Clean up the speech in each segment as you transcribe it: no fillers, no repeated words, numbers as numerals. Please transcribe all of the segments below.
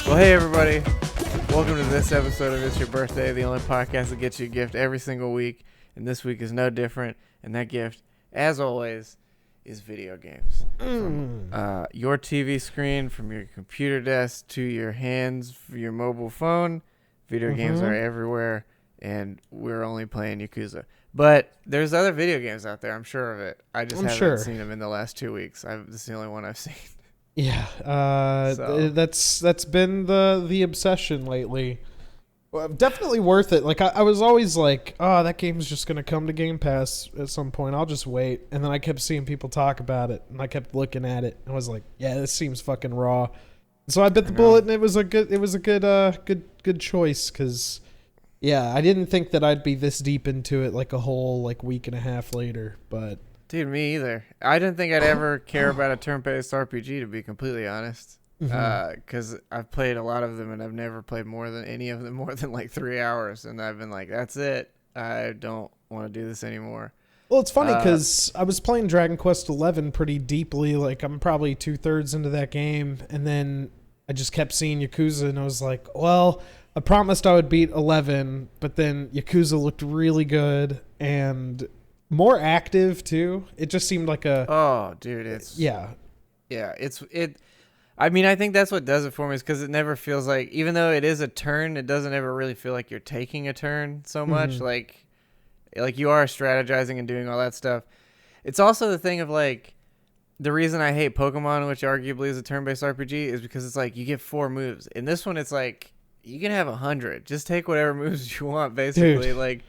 Well, hey everybody. Welcome to this episode of It's Your Birthday, the only podcast that gets you a gift every single week. And this week is no different. And that gift, as always, is video games. From your TV screen, from your computer desk to your hands, your mobile phone. Video games are everywhere, and we're only playing Yakuza. But there's other video games out there, I'm sure of it. I just haven't seen them in the last 2 weeks. This is the only one I've seen. Yeah, that's been the obsession lately. Well, definitely worth it. Like I was always like, oh, that game's just gonna come to Game Pass at some point. I'll just wait. And then I kept seeing people talk about it, and I kept looking at it, and I was like, yeah, this seems fucking raw. So I bit the bullet, and it was a good choice. Cause yeah, I didn't think that I'd be this deep into it like a whole like week and a half later, but. Dude, me either. I didn't think I'd ever care about a turn-based RPG, to be completely honest. Because I've played a lot of them, and I've never played any of them more than like 3 hours. And I've been like, that's it. I don't want to do this anymore. Well, it's funny because I was playing Dragon Quest XI pretty deeply. Like, I'm probably 2/3 into that game. And then I just kept seeing Yakuza, and I was like, well, I promised I would beat 11. But then Yakuza looked really good, and more active too. It just seemed like I mean, I think that's what does it for me, is because it never feels like, even though it is a turn, it doesn't ever really feel like you're taking a turn so much. Like you are strategizing and doing all that stuff. It's also the thing of like, the reason I hate Pokemon, which arguably is a turn-based RPG, is because it's like you get 4 moves. In this one, it's like you can have 100. Just take whatever moves you want, basically. Dude. Like.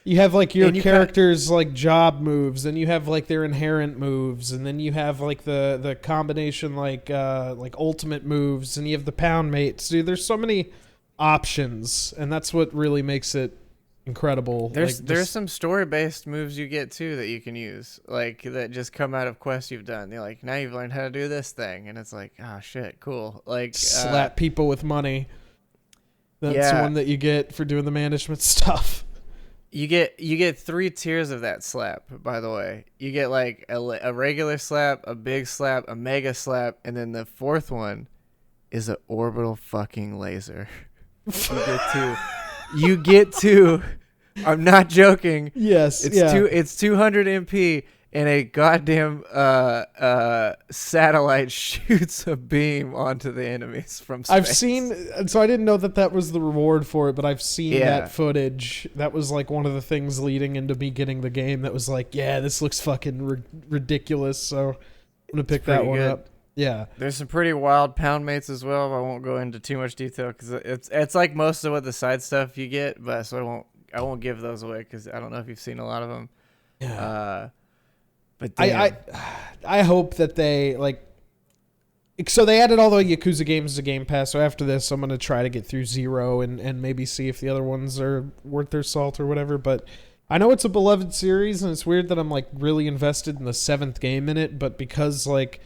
You have like your character's like job moves, and you have like their inherent moves, and then you have like the combination like ultimate moves, and you have the pound mates. Dude, there's so many options, and that's what really makes it incredible. There's some story-based moves you get too that you can use, like that just come out of quests you've done. You're like, now you've learned how to do this thing, and it's like, ah, shit, cool. Like slap people with money. That's one that you get for doing the management stuff. You get 3 tiers of that slap, by the way. You get like a regular slap, a big slap, a mega slap, and then the 4th one is an orbital fucking laser. You get two. I'm not joking. Yes, it's 200 MP, and a goddamn satellite shoots a beam onto the enemies from space. I've seen, so I didn't know that was the reward for it, but I've seen that footage. That was like one of the things leading into me getting the game. That was like, yeah, this looks fucking ridiculous. So I'm gonna pick that one up. Yeah, there's some pretty wild pound mates as well. I won't go into too much detail because it's like most of what the side stuff you get, but so I won't give those away because I don't know if you've seen a lot of them. Yeah. But I hope that they so they added all the Yakuza games to Game Pass. So after this, I'm gonna try to get through 0 and maybe see if the other ones are worth their salt or whatever. But I know it's a beloved series, and it's weird that I'm like really invested in the 7th game in it. But because like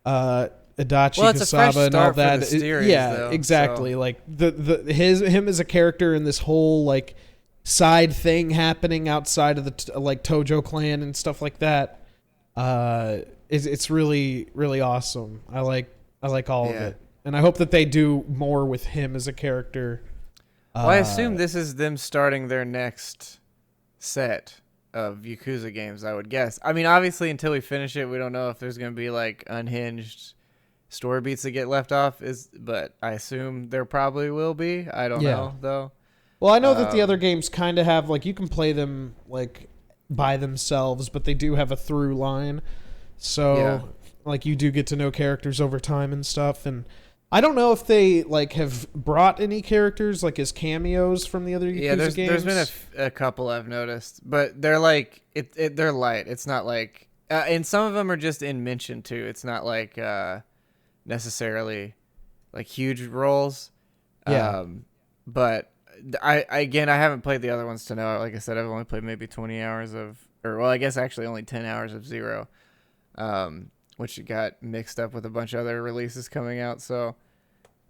Adachi Kasaba and all that, series, though, exactly. So. Like him as a character in this whole like side thing happening outside of the Tojo clan and stuff like that. It's really, really awesome. I like all of it, and I hope that they do more with him as a character. Well, I assume this is them starting their next set of Yakuza games, I would guess. I mean, obviously, until we finish it, we don't know if there's going to be like unhinged story beats that get left off. But I assume there probably will be. I don't know though. Well, I know that the other games kind of have like you can play them like by themselves, but they do have a through line. So like you do get to know characters over time and stuff. And I don't know if they like have brought any characters like as cameos from the other Yakuza games. There's been a couple I've noticed, but they're like they're light. It's not like and some of them are just in mention too. It's not like necessarily like huge roles. But I haven't played the other ones to know. Like I said, I've only played maybe 20 hours I guess actually only 10 hours of 0, which got mixed up with a bunch of other releases coming out. So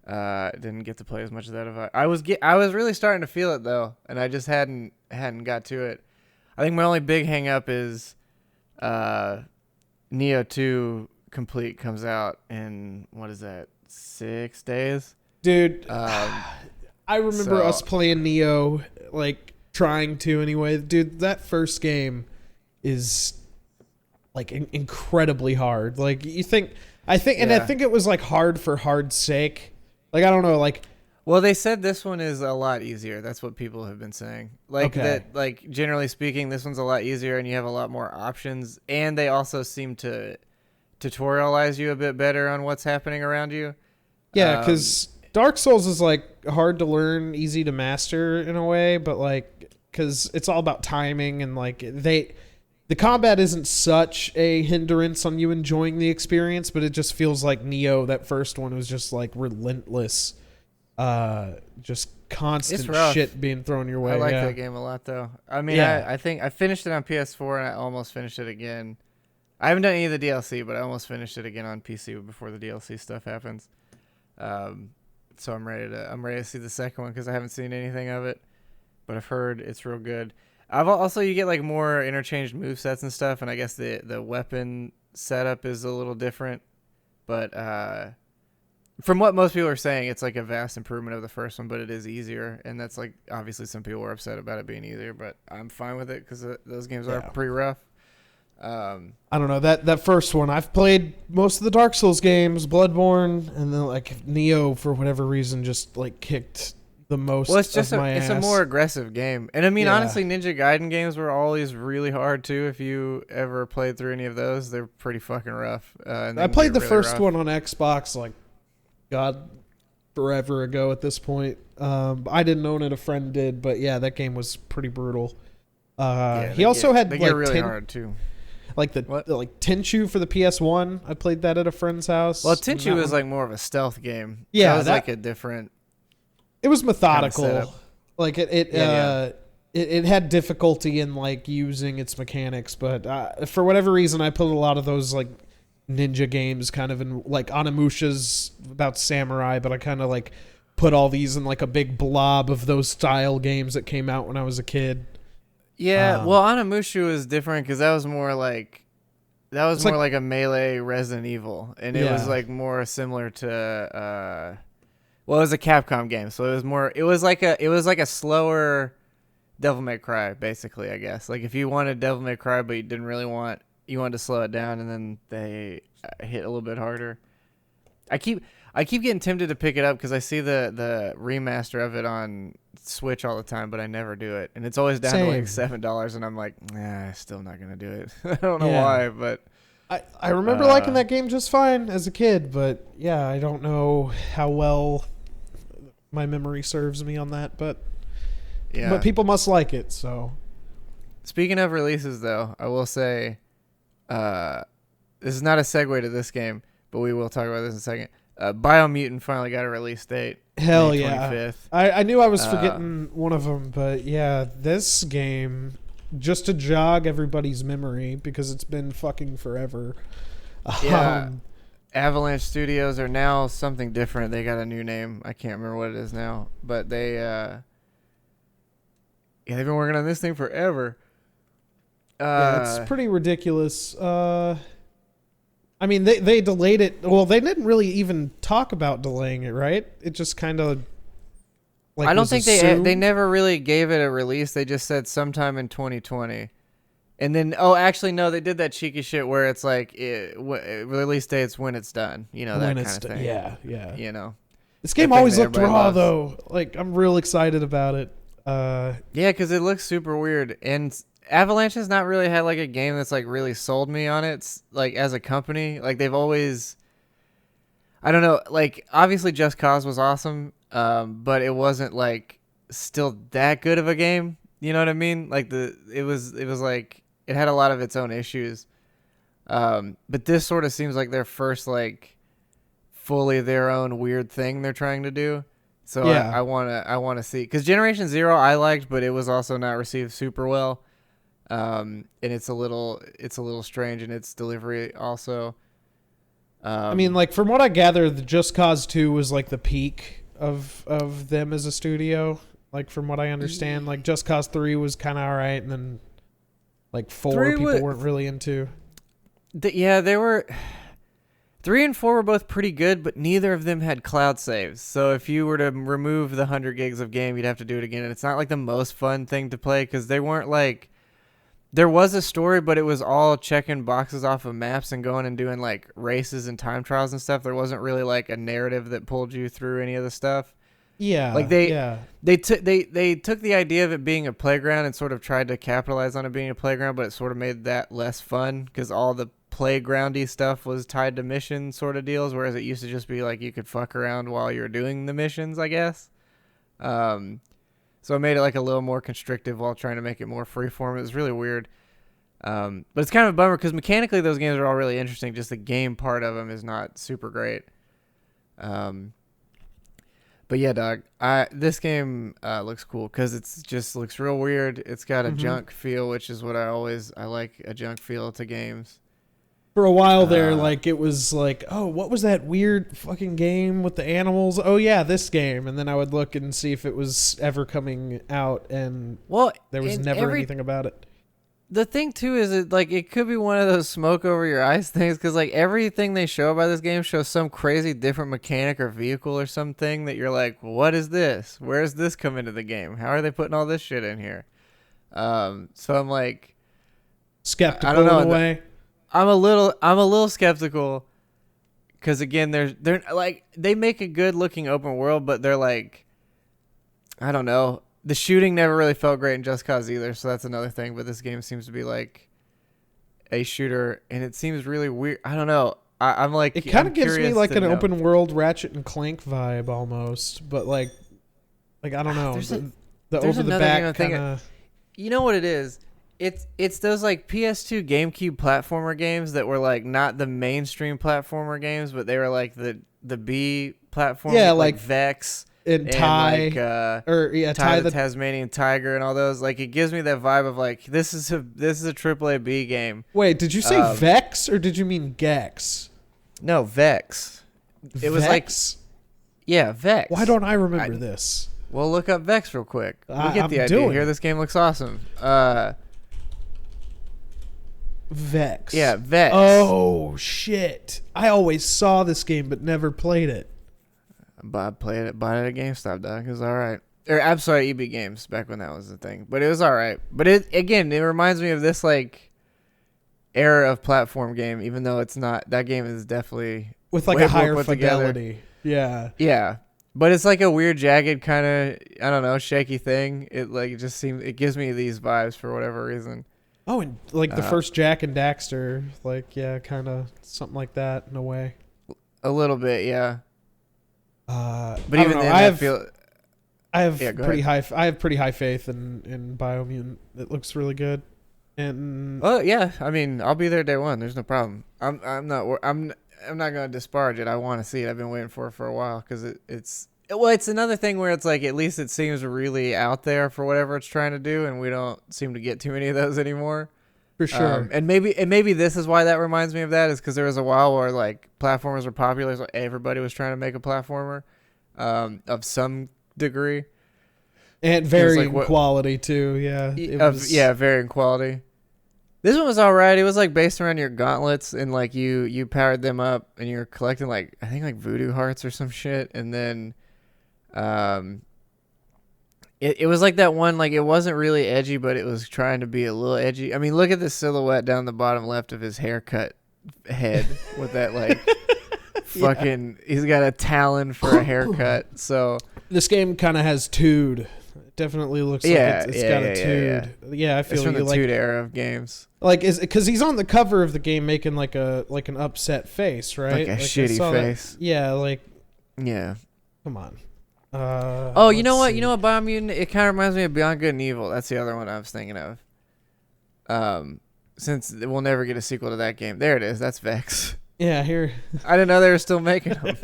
didn't get to play as much of that. I was really starting to feel it though, and I just hadn't got to it. I think my only big hang up is Neo 2 Complete comes out in, what is that, 6 days? Dude, I remember us playing Neo, like trying to anyway. Dude, that first game is like incredibly hard. Like I think it was like hard for hard's sake. Like I don't know, like. Well, they said this one is a lot easier. That's what people have been saying. Like that, like generally speaking, this one's a lot easier, and you have a lot more options. And they also seem to tutorialize you a bit better on what's happening around you. Yeah, because Dark Souls is like hard to learn, easy to master in a way, but like because it's all about timing and like the combat isn't such a hindrance on you enjoying the experience, but it just feels like Neo. That first one was just like relentless. Just constant shit being thrown your way. I like that game a lot, though. I mean, I think I finished it on PS4 and I almost finished it again. I haven't done any of the DLC, but I almost finished it again on PC before the DLC stuff happens. So I'm ready to see the second one because I haven't seen anything of it, but I've heard it's real good. I've also you get like more interchanged movesets and stuff, and I guess the weapon setup is a little different, but from what most people are saying, it's like a vast improvement of the first one, but it is easier. And that's like, obviously some people were upset about it being easier, but I'm fine with it because those games are pretty rough. I don't know, that first one, I've played most of the Dark Souls games, Bloodborne, and then like Neo for whatever reason just like kicked the most. Well, it's just of my it's ass. a more aggressive game. And I mean, honestly, Ninja Gaiden games were always really hard too. If you ever played through any of those, they're pretty fucking rough. And I played the first one on Xbox like God, forever ago at this point. I didn't own it, a friend did, but yeah, that game was pretty brutal. He also had they like get really hard too. Like like Tenchu for the PS1. I played that at a friend's house. Well, Tenchu was like more of a stealth game. Yeah, that was like a different. It was methodical. Kind of like it had difficulty in like using its mechanics, but for whatever reason, I put a lot of those like ninja games kind of in like Onimusha's about samurai, but I kind of like put all these in like a big blob of those style games that came out when I was a kid. Yeah, well, Onimusha was different because that was more like a melee Resident Evil, and it was like more similar to well, it was a Capcom game, so it was like a slower Devil May Cry, basically, I guess. Like if you wanted Devil May Cry, but you wanted to slow it down, and then they hit a little bit harder. I keep getting tempted to pick it up because I see the remaster of it on Switch all the time, but I never do it, and it's always down to like $7, and I'm like, nah, still not gonna do it. I don't know why, but I remember liking that game just fine as a kid, but yeah, I don't know how well my memory serves me on that, but people must like it. So, speaking of releases, though, I will say. This is not a segue to this game, but we will talk about this in a second. Biomutant finally got a release date. Hell May yeah. 25th. I knew I was forgetting one of them, but yeah, this game, just to jog everybody's memory, because it's been fucking forever. Yeah. Avalanche Studios are now something different. They got a new name. I can't remember what it is now, but they've been working on this thing forever. It's pretty ridiculous. I mean, they delayed it. Well, they didn't really even talk about delaying it, right? It just kind of like I don't think they never really gave it a release. They just said sometime in 2020. And then actually no, they did that cheeky shit where it's like release date's when it's done. You know, that kind of thing. Yeah. You know. This game always looked raw though. Like I'm real excited about it. Yeah, cuz it looks super weird, and Avalanche has not really had like a game that's like really sold me on it. It's, like as a company, like they've always, I don't know, like obviously Just Cause was awesome, but it wasn't like still that good of a game. You know what I mean? Like it was like it had a lot of its own issues. But this sort of seems like their first like fully their own weird thing they're trying to do. So yeah. I want to see, because Generation Zero I liked, but it was also not received super well. And it's a little strange in its delivery also. I mean, like from what I gather, the Just Cause 2 was like the peak of them as a studio. Like from what I understand, like Just Cause 3 was kind of all right, and then like 4 people weren't really into. They were. 3 and 4 were both pretty good, but neither of them had cloud saves. So if you were to remove the 100 gigs of game, you'd have to do it again. And it's not like the most fun thing to play because they weren't like, there was a story, but it was all checking boxes off of maps and going and doing like races and time trials and stuff. There wasn't really like a narrative that pulled you through any of the stuff. Yeah, like they took the idea of it being a playground and sort of tried to capitalize on it being a playground, but it sort of made that less fun because all the playgroundy stuff was tied to mission sort of deals, whereas it used to just be like you could fuck around while you're doing the missions, I guess. So it made it like a little more constrictive while trying to make it more freeform. It was really weird. But it's kind of a bummer because mechanically those games are all really interesting. Just the game part of them is not super great. But yeah, dog, this game looks cool because it's just looks real weird. It's got a junk feel, which is what I like a junk feel to games. For a while there, like it was like, oh, what was that weird fucking game with the animals? Oh yeah, this game. And then I would look and see if it was ever coming out, and there was never anything about it. The thing too is it could be one of those smoke over your eyes things because like everything they show about this game shows some crazy different mechanic or vehicle or something that you're like, what is this? Where does this come into the game? How are they putting all this shit in here? So I'm like skeptical I don't know. In a way. I'm a little skeptical because again they're like they make a good looking open world, but they're like I don't know. The shooting never really felt great in Just Cause either, so that's another thing. But this game seems to be like a shooter, and it seems really weird. I don't know. I'm like it kind of gives me like an open world Ratchet and Clank vibe almost, but like I don't know. The over the back kind of. You know what it is? It's those like PS2 GameCube platformer games that were like not the mainstream platformer games, but they were like the B platform. Yeah, like Vex. And Ty, like, Ty the Tasmanian Tiger and all those. Like it gives me that vibe of like this is a AAA B game. Wait, did you say Vex or did you mean Gex? No, Vex. It was like Vex. Why don't I remember this? Well, look up Vex real quick. We get the idea here. This game looks awesome. Vex. Yeah, Vex. Oh shit! I always saw this game but never played it. Bought it at GameStop, dog. It was all right. Or I'm sorry, EB Games back when that was the thing. But it was all right. But it reminds me of this like era of platform game, even though it's not. That game is definitely with like a higher fidelity. Together. Yeah. But it's like a weird, jagged kind of I don't know, shaky thing. It just seems it gives me these vibes for whatever reason. Oh, and like the first Jack and Daxter, like kind of something like that in a way. A little bit, yeah. But even then, I have pretty high faith in Biomutant. It looks really good, and yeah, I mean, I'll be there day one. There's no problem. I'm not gonna disparage it. I want to see it. I've been waiting for it for a while because it's another thing where it's like at least it seems really out there for whatever it's trying to do, and we don't seem to get too many of those anymore. For sure. And maybe this is why that reminds me of that is because there was a while where like platformers were popular, so everybody was trying to make a platformer of some degree. And varying quality too, yeah. Varying quality. This one was all right. It was like based around your gauntlets and like you powered them up and you're collecting like I think like voodoo hearts or some shit, and then It was like that one, like it wasn't really edgy, but it was trying to be a little edgy. I mean, look at the silhouette down the bottom left of his haircut head with that like fucking, he's got a talon for a haircut. So this game kind of has Tood. It definitely looks like it's got a Tood. Yeah, I feel it's from the Tood era of games. Like, because he's on the cover of the game making like an upset face, right? Like a shitty face. Yeah, like. Yeah. Come on. You know what? Biomutant, it kind of reminds me of Beyond Good and Evil. That's the other one I was thinking of. Since we'll never get a sequel to that game. There it is. That's Vex. Yeah, here. I didn't know they were still making them.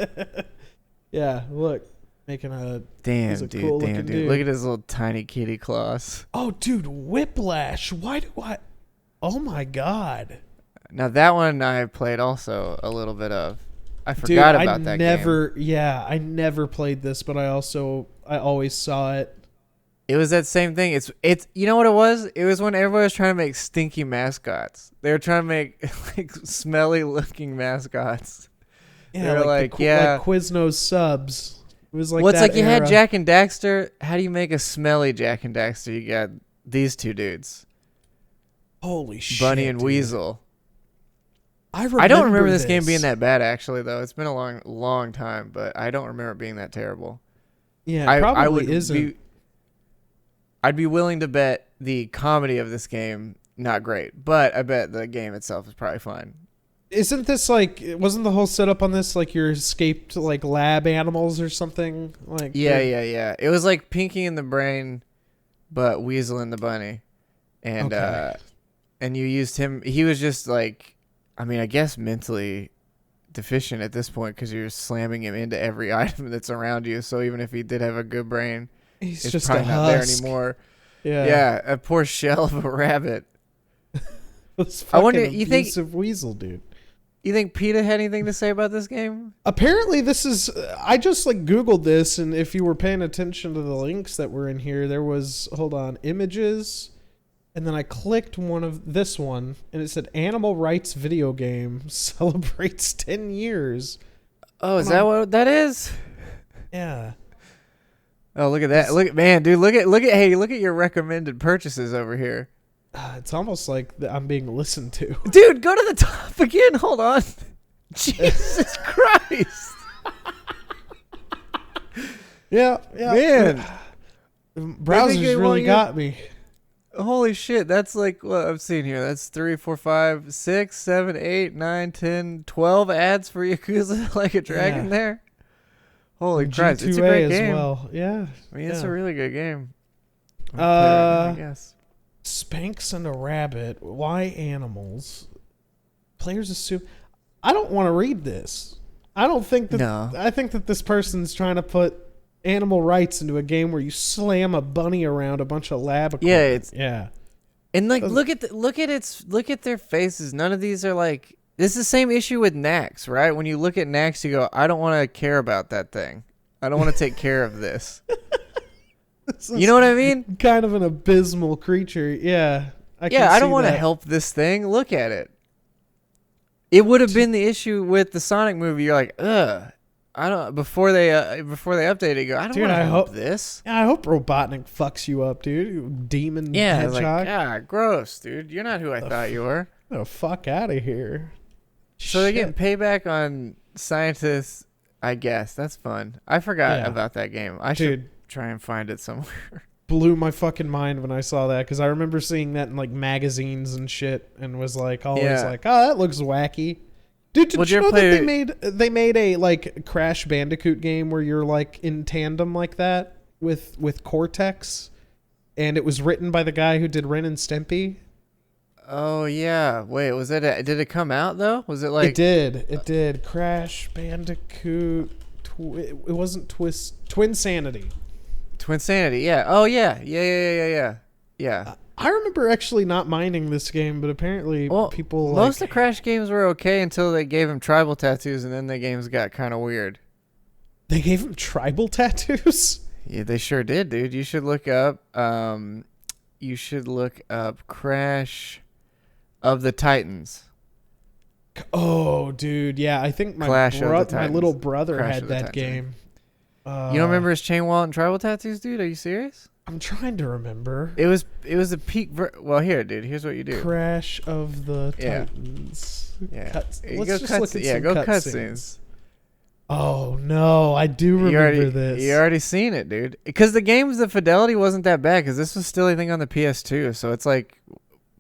Yeah, look. Making a... Damn, dude. Cool dude. Look at his little tiny kitty claws. Oh, dude. Whiplash. Why do I... Oh, my God. Now, that one I played also a little bit of. I forgot about that game. Yeah, I never played this, but I always saw it. It was that same thing. It's you know what it was? It was when everybody was trying to make stinky mascots. They were trying to make like smelly looking mascots. Yeah, They're like Quiznos subs. It was like well, it's that like you era. had Jack and Daxter. How do you make a smelly Jack and Daxter? You got these two dudes, Holy shit, Bunny and dude. Weasel. I don't remember this game being that bad, actually, though. It's been a long time, but I don't remember it being that terrible. Yeah, it probably isn't. I'd be willing to bet the comedy of this game not great, but I bet the game itself is probably fine. Isn't this wasn't the whole setup on this like your escaped like lab animals or something? Like Yeah. It was like Pinky and the Brain, but Weasel and the Bunny, and and you used him. He was just like, I mean, I guess mentally deficient at this point because you're slamming him into every item that's around you. So even if he did have a good brain, he's it's just probably a not there husk. anymore. Yeah, a poor shell of a rabbit. I wonder, you think weasel, dude. You think PETA had anything to say about this game? Apparently, this is. I just Googled this, and if you were paying attention to the links that were in here, there was images. And then I clicked this one, and it said Animal Rights Video Game Celebrates 10 Years. Oh, is that what that is? Yeah. Oh, look at that. Look at your recommended purchases over here. It's almost like I'm being listened to. Dude, go to the top again. Hold on. Jesus Christ. Yeah. Man. Browsers really got me. Holy shit, that's like what I'm seeing here. That's 3, 4, 5, 6, 7, 8, 9, 10, 12 ads for Yakuza Like a Dragon there. Holy Christ, it's a great game. As well. Yeah. I mean, it's a really good game. I guess. Spanx and a Rabbit. Why animals? Players assume. I don't want to read this. I don't think that. No. I think that this person's trying to put animal rights into a game where you slam a bunny around a bunch of lab equipment. Yeah. And look at their faces. None of these are like. This is the same issue with Nax, right? When you look at Nax, you go, I don't want to care about that thing. I don't want to take care of this. You know what I mean? Kind of an abysmal creature. Yeah. I don't want to help this thing. Look at it. It would have been the issue with the Sonic movie. You're like, ugh. I don't. Before they updated it, you go, I don't want to help this. Yeah, I hope Robotnik fucks you up, dude. You demon hedgehog. Like, gross, dude. You're not who I thought you were. The fuck out of here. So they're getting payback on scientists, I guess. That's fun. I forgot about that game. I should try and find it somewhere. Blew my fucking mind when I saw that because I remember seeing that in magazines and shit and was always like, oh, that looks wacky. Dude, did you know that they made a Crash Bandicoot game where you're in tandem like that with Cortex, and it was written by the guy who did Ren and Stimpy. Oh yeah, wait, was it? Did it come out though? Was it It did. Crash Bandicoot. It wasn't Twin Sanity. Twin Sanity, yeah. Oh yeah. I remember actually not minding this game, but apparently people most of the Crash games were okay until they gave him tribal tattoos, and then the games got kind of weird. They gave him tribal tattoos? Yeah, they sure did, dude. You should look up. Crash of the Titans. Oh, dude, yeah. I think my little brother had that game. You don't remember his chain wallet and tribal tattoos, dude? Are you serious? I'm trying to remember. It was a peak. Well, here, dude. Here's what you do. Crash of the Titans. Yeah. Let's just go look at some cutscenes. Oh no, I do remember this. You already seen it, dude. Because the fidelity wasn't that bad. Because this was still I think on the PS2, so it's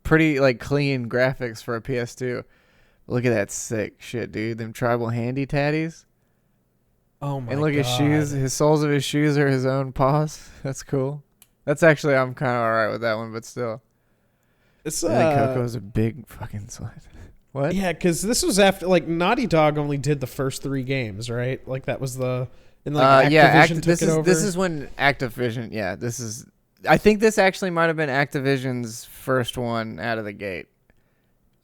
pretty clean graphics for a PS2. Look at that sick shit, dude. Them tribal handy tatties. Oh my god. And look at his shoes. His soles of his shoes are his own paws. That's cool. That's actually, I'm kind of alright with that one, but still. I think Coco's a big fucking slut. What? Yeah, because this was after, Naughty Dog only did the first 3 games, right? That was Activision took it over. This is when Activision, I think this actually might have been Activision's first one out of the gate,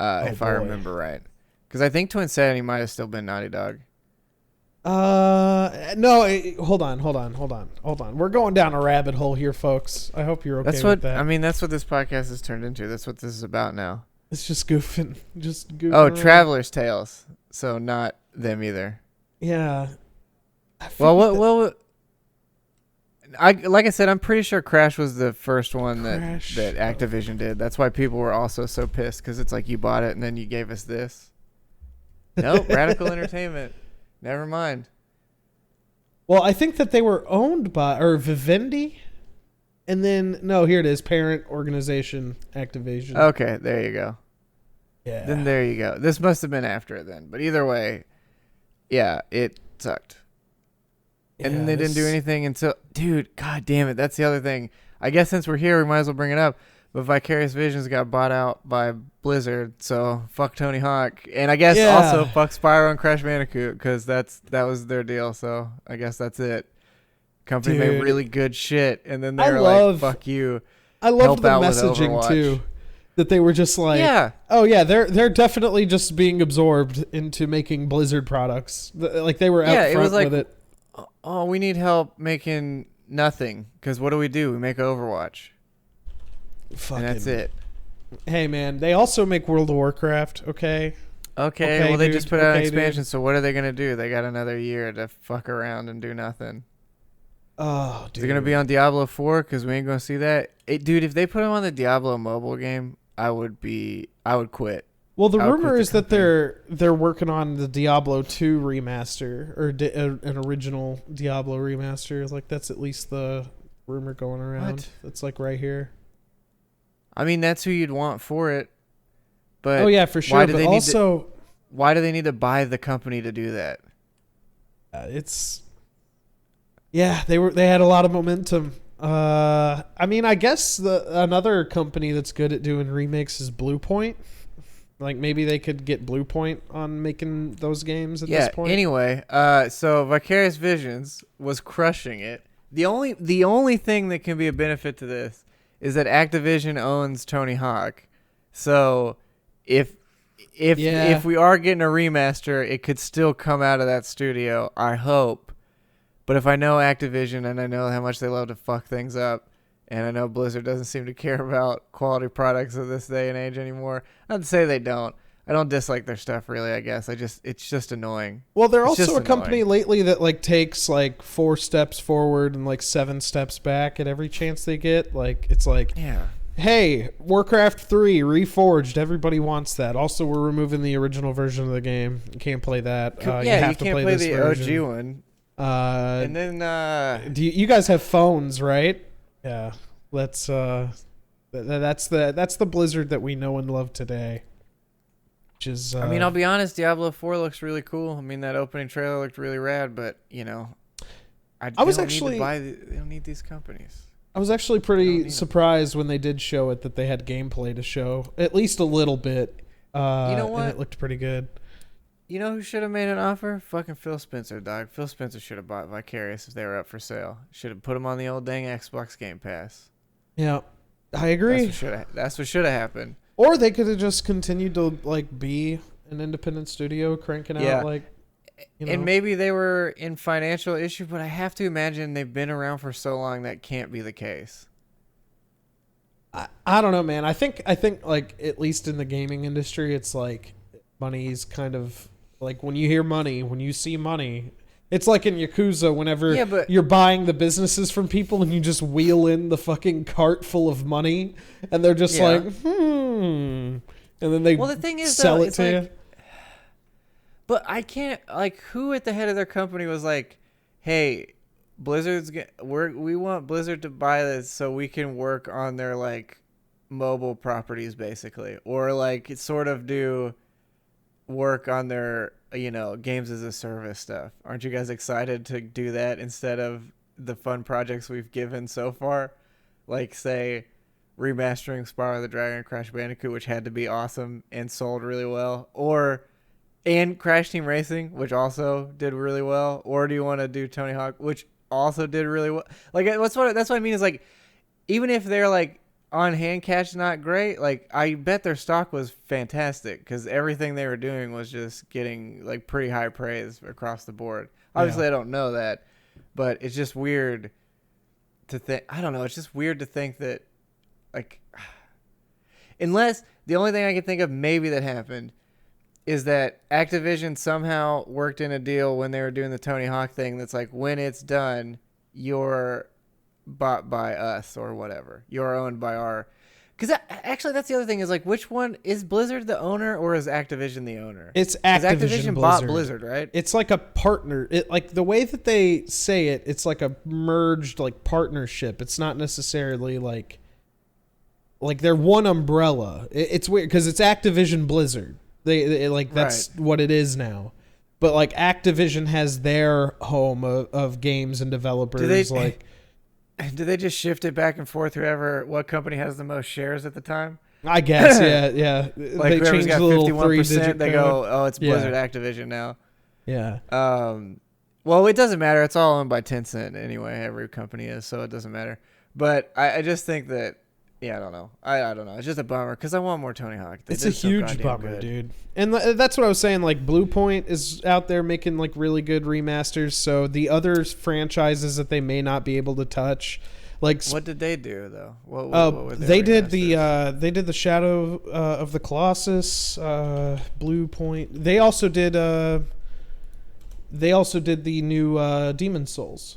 if I remember right. Because I think Twin Sanity might have still been Naughty Dog. No, hold on. We're going down a rabbit hole here, folks. I hope you're okay with that. I mean, that's what this podcast has turned into. That's what this is about now. It's just goofing. Oh, Traveler's Tales. So not them either. Yeah. Well, like I said, I'm pretty sure Crash was the first one that Activision did. That's why people were also so pissed, because it's like, you bought it and then you gave us this. Nope, Radical Entertainment. Never mind. Well, I think that they were owned by Vivendi, and then no, here it is, parent organization Activision. Okay, there you go. Yeah. Then there you go. This must have been after it then, but either way, yeah, it sucked. And then they didn't do anything until, dude, god damn it, that's the other thing. I guess since we're here, we might as well bring it up. But Vicarious Visions got bought out by Blizzard, so fuck Tony Hawk, and I guess also fuck Spyro and Crash Bandicoot, because that was their deal. So I guess that's it. Company made really good shit, and then they're like, "Fuck you." I love the messaging too, that they were just like, "Oh yeah, they're definitely just being absorbed into making Blizzard products." Like they were out front with it. Oh, we need help making nothing, because what do? We make Overwatch. And that's it. Hey man, they also make World of Warcraft. Okay, well, they just put out an expansion. So what are they gonna do? They got another year to fuck around and do nothing. Oh, dude. Is it gonna be on Diablo 4? Because we ain't gonna see that. Dude, if they put them on the Diablo mobile game, I would quit. Well, the rumor is that they're working on the Diablo 2 remaster, or an original Diablo remaster. Like that's at least the rumor going around. What? That's like right here. I mean, that's who you'd want for it. But oh yeah, for sure. But also, why do they need to buy the company to do that? They had a lot of momentum. I mean, I guess another company that's good at doing remakes is Bluepoint. Like maybe they could get Bluepoint on making those games at this point. Anyway, so Vicarious Visions was crushing it. The only thing that can be a benefit to this is that Activision owns Tony Hawk. So if we are getting a remaster, it could still come out of that studio, I hope. But if I know Activision and I know how much they love to fuck things up, and I know Blizzard doesn't seem to care about quality products of this day and age anymore, not to say they don't. I don't dislike their stuff really, I guess. It's just annoying. Well, they're also a company lately that like takes like 4 steps forward and like 7 steps back at every chance they get. Like it's like, hey, Warcraft 3 Reforged, everybody wants that. Also, we're removing the original version of the game. You can't play that. You can't play the OG one. And then do you guys have phones, right? Yeah. That's the Blizzard that we know and love today. Which is, I mean, I'll be honest, Diablo 4 looks really cool. I mean, that opening trailer looked really rad, but you know, they don't need these companies. I was actually pretty surprised when they did show it that they had gameplay to show, at least a little bit. You know what? And it looked pretty good. You know who should have made an offer? Fucking Phil Spencer, dog. Phil Spencer should have bought Vicarious if they were up for sale. Should have put them on the old dang Xbox Game Pass. Yeah, I agree. That's what should have happened. Or they could have just continued to like be an independent studio cranking out like. You know. And maybe they were in financial issue, but I have to imagine they've been around for so long that can't be the case. I don't know, man. I think like at least in the gaming industry, it's like money's kind of like when you hear money, when you see money, it's like in Yakuza whenever you're buying the businesses from people and you just wheel in the fucking cart full of money and they're just like, and then they the thing is, sell it to you. But I can't, like, who at the head of their company was like, hey, we want Blizzard to buy this so we can work on their, like, mobile properties, basically. Or, like, sort of do work on their, you know, games as a service stuff. Aren't you guys excited to do that instead of the fun projects we've given so far? Like, say, remastering Spyro the Dragon and Crash Bandicoot, which had to be awesome and sold really well. And Crash Team Racing, which also did really well. Or do you want to do Tony Hawk, which also did really well? Like, that's what I mean is, like, even if they're, like, on hand cash not great, like, I bet their stock was fantastic because everything they were doing was just getting, like, pretty high praise across the board. Obviously, I don't know that, but it's just weird to think. I don't know. It's just weird to think that, like, unless the only thing I can think of maybe that happened is that Activision somehow worked in a deal when they were doing the Tony Hawk thing that's like, when it's done, you're bought by us or whatever. You're owned by our... Because actually, that's the other thing is like, which one is Blizzard the owner or is Activision the owner? It's Activision bought Blizzard, right? It's like a partner. It like the way that they say it. It's like a merged like partnership. It's not necessarily like they're one umbrella. It's weird because it's Activision Blizzard. They like that's right. What it is now. But like Activision has their home of games and developers. Do they just shift it back and forth? What company has the most shares at the time? I guess, yeah. Like they whoever's got 51%, they go, oh, it's Blizzard Activision now. Yeah. Well, it doesn't matter. It's all owned by Tencent anyway. Every company is, so it doesn't matter. But I just think that, I don't know. I don't know. It's just a bummer because I want more Tony Hawk. It's a huge bummer, dude. And that's what I was saying. Like Blue Point is out there making like really good remasters. So the other franchises that they may not be able to touch, like what did they do though? What were they did the Shadow of the Colossus, Blue Point. They also did the new Demon Souls.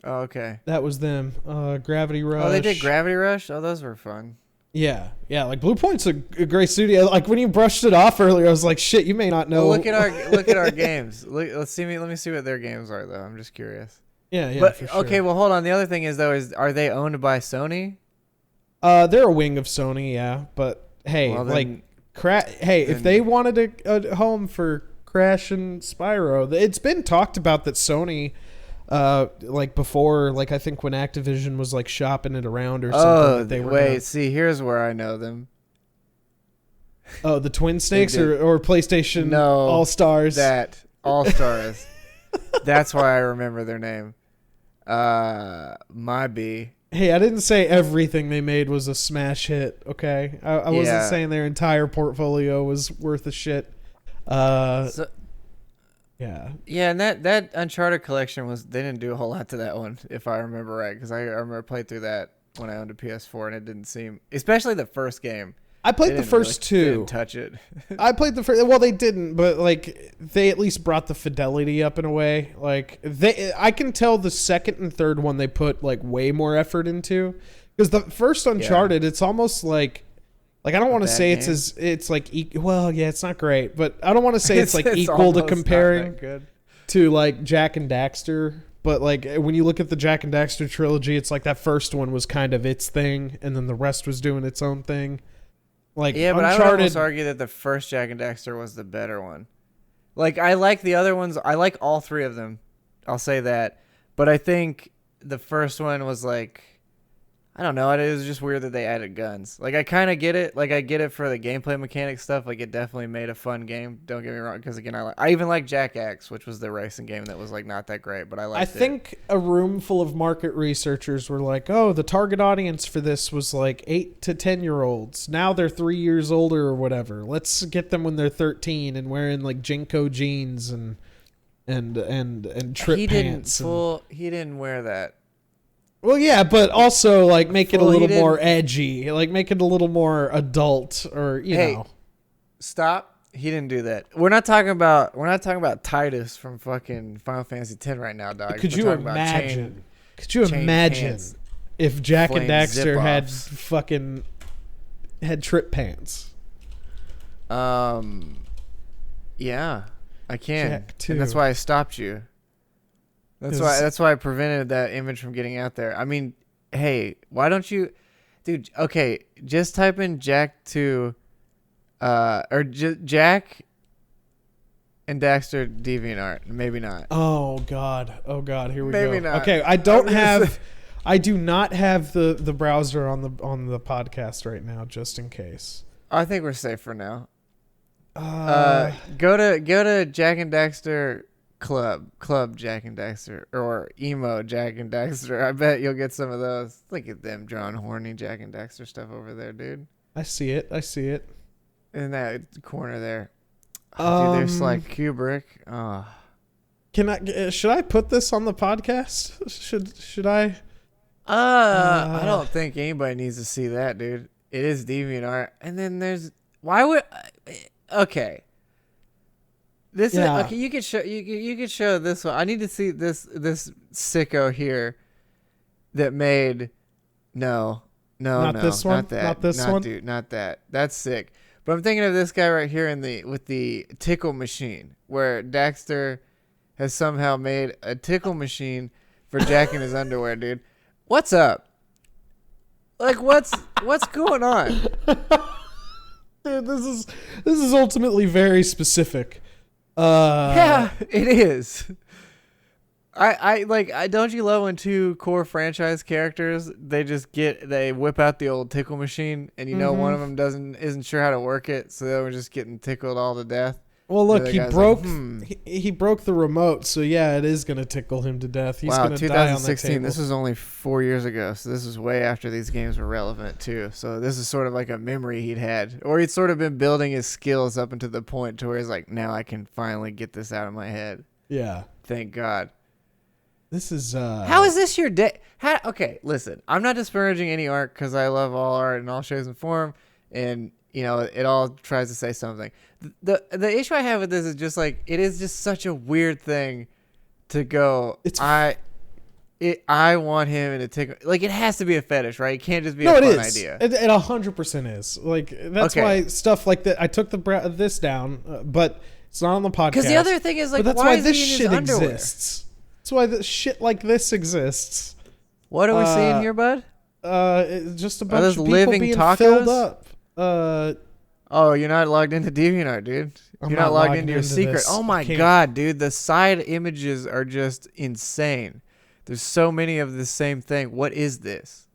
Oh, okay. That was them. Gravity Rush. Oh, they did Gravity Rush? Oh, those were fun. Yeah. Like Blue Point's a great studio. Like when you brushed it off earlier, I was like, shit, you may not know. Well, look at our games. Let me see what their games are though. I'm just curious. Yeah, but, for sure. Okay, well hold on. The other thing is though are they owned by Sony? They're a wing of Sony, yeah. But hey, if they wanted a home for Crash and Spyro, it's been talked about that Sony like before, like I think when Activision was like shopping it around or something. See, here's where I know them. Oh, the Twin Snakes or PlayStation All Stars. That All Stars. That's why I remember their name. My B. Hey, I didn't say everything they made was a smash hit. Okay, I wasn't saying their entire portfolio was worth a shit. Yeah, and that Uncharted Collection they didn't do a whole lot to that one, if I remember right, because I remember I played through that when I owned a PS4, and it didn't seem, especially the first game. I played the first two. Didn't touch it. I played the first. Well, they didn't, but like they at least brought the fidelity up in a way. Like I can tell the second and third one they put like way more effort into, because the first Uncharted, it's almost like I don't want to say it's like well, yeah, it's not great, but I don't want to say it's like equal to comparing to like Jak and Daxter. But like when you look at the Jak and Daxter trilogy, it's like that first one was kind of its thing, and then the rest was doing its own thing. Like yeah, but Uncharted, I would almost argue that the first Jak and Daxter was the better one. Like I like the other ones. I like all three of them. I'll say that. But I think the first one was like, I don't know. It was just weird that they added guns. Like, I kind of get it. Like, I get it for the gameplay mechanic stuff. Like, it definitely made a fun game. Don't get me wrong. Because, again, I even like Jak X, which was the racing game that was, like, not that great. But I liked it. I think a room full of market researchers were like, oh, the target audience for this was, like, 8 to 10-year-olds. Now they're 3 years older or whatever. Let's get them when they're 13 and wearing, like, Jinko jeans and trip pants. He didn't wear that. Well, yeah, but also like make it a little more edgy, like make it a little more adult, or you know. Stop! He didn't do that. We're not talking about Titus from fucking Final Fantasy X right now, dog. Could you imagine? If Jak and Daxter had trip pants? Yeah, I can, and that's why I stopped you. That's why I prevented that image from getting out there. I mean, hey, why don't you, dude? Okay, just type in Jak 2, Jak and Daxter DeviantArt. Maybe not. Oh God, here we go. Maybe not. Okay, I do not have the browser on the podcast right now, just in case. I think we're safe for now. Go to Jak and Daxter. Club Jak and Daxter, or emo Jak and Daxter. I bet you'll get some of those. Look at them drawing horny Jak and Daxter stuff over there, dude. I see it. In that corner there. Dude, there's like Kubrick. Oh. Should I put this on the podcast? Should I? I don't think anybody needs to see that, dude. It is DeviantArt. And then there's okay. This Yeah. is okay. You could show this one. I need to see this sicko here that made Not this one? not that, Not this one? dude, not that. That's sick. But I'm thinking of this guy right here with the tickle machine, where Daxter has somehow made a tickle machine for jacking his underwear, dude. What's up? Like what's going on? Dude, this is ultimately very specific. Yeah, it is. I don't you love when two core franchise characters they whip out the old tickle machine and you know one of them isn't sure how to work it, so they were just getting tickled all to death. Well, look, he broke he broke the remote, so yeah, it is gonna tickle him to death. He's wow, gonna die on that 2016. table. This was only 4 years ago, so this is way after these games were relevant too. So this is sort of like a memory he'd had, or he'd sort of been building his skills up until the point to where he's like, now I can finally get this out of my head. Yeah. Thank God. This is how is this your day? Okay, listen, I'm not disparaging any art because I love all art in all shapes and form, and you know it all tries to say something. The issue I have with this is just like it is just such a weird thing to go. I want him in a tickle. Like it has to be a fetish, right? It can't just be a fun idea. It 100% is. Like that's why stuff like that. I took this down, but it's not on the podcast. Because the other thing is like, but that's why why this is he in shit his underwear? exists. That's why the shit like this exists. What are we seeing here, bud? It's just a bunch of people living being tacos? filled up. Oh, you're not logged into DeviantArt, dude. You're not logged into your secret. This. Oh my God, dude. The side images are just insane. There's so many of the same thing. What is this?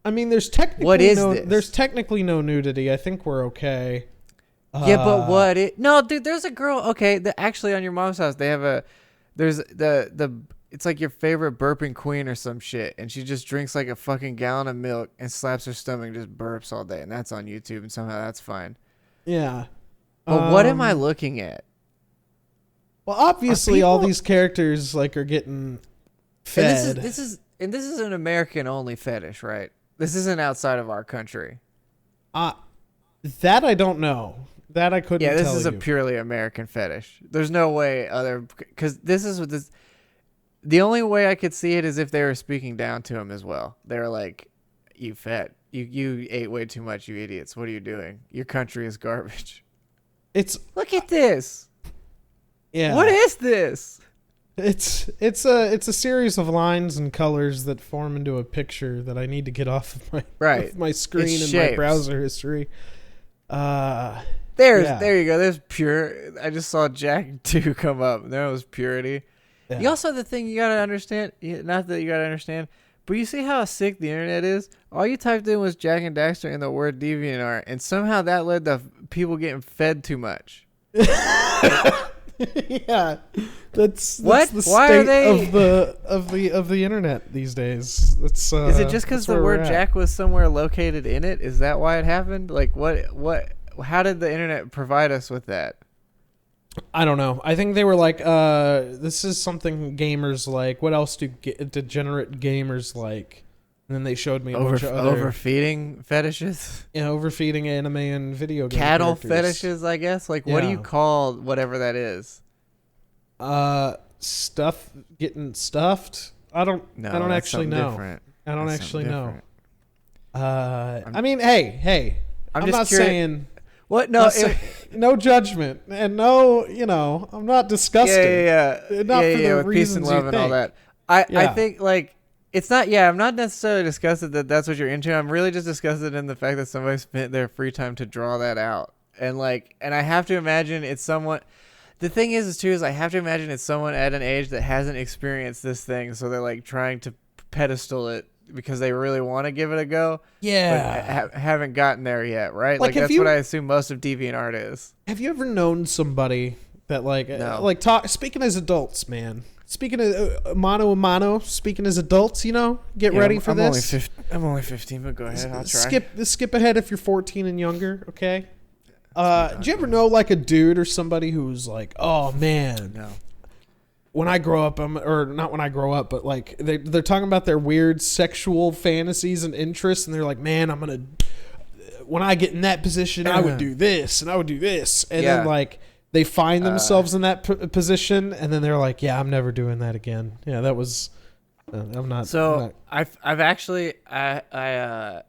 I mean, there's technically no nudity. I think we're okay. Yeah, but no, dude, there's a girl. Okay, actually on your mom's house, they have there's it's like your favorite burping queen or some shit, and she just drinks like a fucking gallon of milk and slaps her stomach and just burps all day, and that's on YouTube, and somehow that's fine. Yeah. But what am I looking at? Well, obviously all these characters like are getting fed. And this is an American only fetish, right? This isn't outside of our country. That I don't know. That I couldn't tell you. Yeah, this is a purely American fetish. There's no way because this is what this. The only way I could see it is if they were speaking down to him as well. They were like, "You fat, you ate way too much, you idiots. What are you doing? Your country is garbage." Look at this. Yeah. What is this? It's a series of lines and colors that form into a picture that I need to get off of my screen and my browser history. There you go. There's pure. I just saw Jack 2 come up. There was purity. Yeah. You also have the thing you gotta understand. Not that you gotta understand, but you see how sick the internet is. All you typed in was Jack and Daxter and the word DeviantArt, and somehow that led to people getting fed too much. Yeah, that's what? The Why state are they of the internet these days? That's is it just because the word Jack was somewhere located in it? Is that why it happened? Like what? How did the internet provide us with that? I don't know. I think they were like, this is something gamers like. What else do degenerate gamers like? And then they showed me a bunch of other overfeeding fetishes. Yeah, overfeeding anime and video game cattle characters. Fetishes, I guess. Like, what do you call whatever that is? Stuff getting stuffed. I don't actually know. Different. I don't actually know. I mean, hey. I'm not saying. What? No, no judgment and no, I'm not disgusted. Yeah. Not for the with reasons peace and love you and all think. that. I think like it's not. Yeah, I'm not necessarily disgusted that that's what you're into. I'm really just disgusted in the fact that somebody spent their free time to draw that out, and I have to imagine it's someone. The thing is I have to imagine it's someone at an age that hasn't experienced this thing, so they're like trying to pedestal it because they really want to give it a go. Yeah. But haven't gotten there yet, right? Like that's what I assume most of DeviantArt is. Have you ever known somebody that speaking as adults, man? Speaking of mano a mano, speaking as adults, get ready for this. I'm only 15, but go ahead. I'll try. Skip ahead if you're 14 and younger, okay? Do you ever know like a dude or somebody who's like, oh man, no. When I grow up, or not when I grow up, but like they're talking about their weird sexual fantasies and interests, and they're like, man, when I get in that position, I would do this and I would do this. And then like they find themselves in that position and then they're like, yeah, I'm never doing that again. Yeah, that was, I'm not. So I've actually, I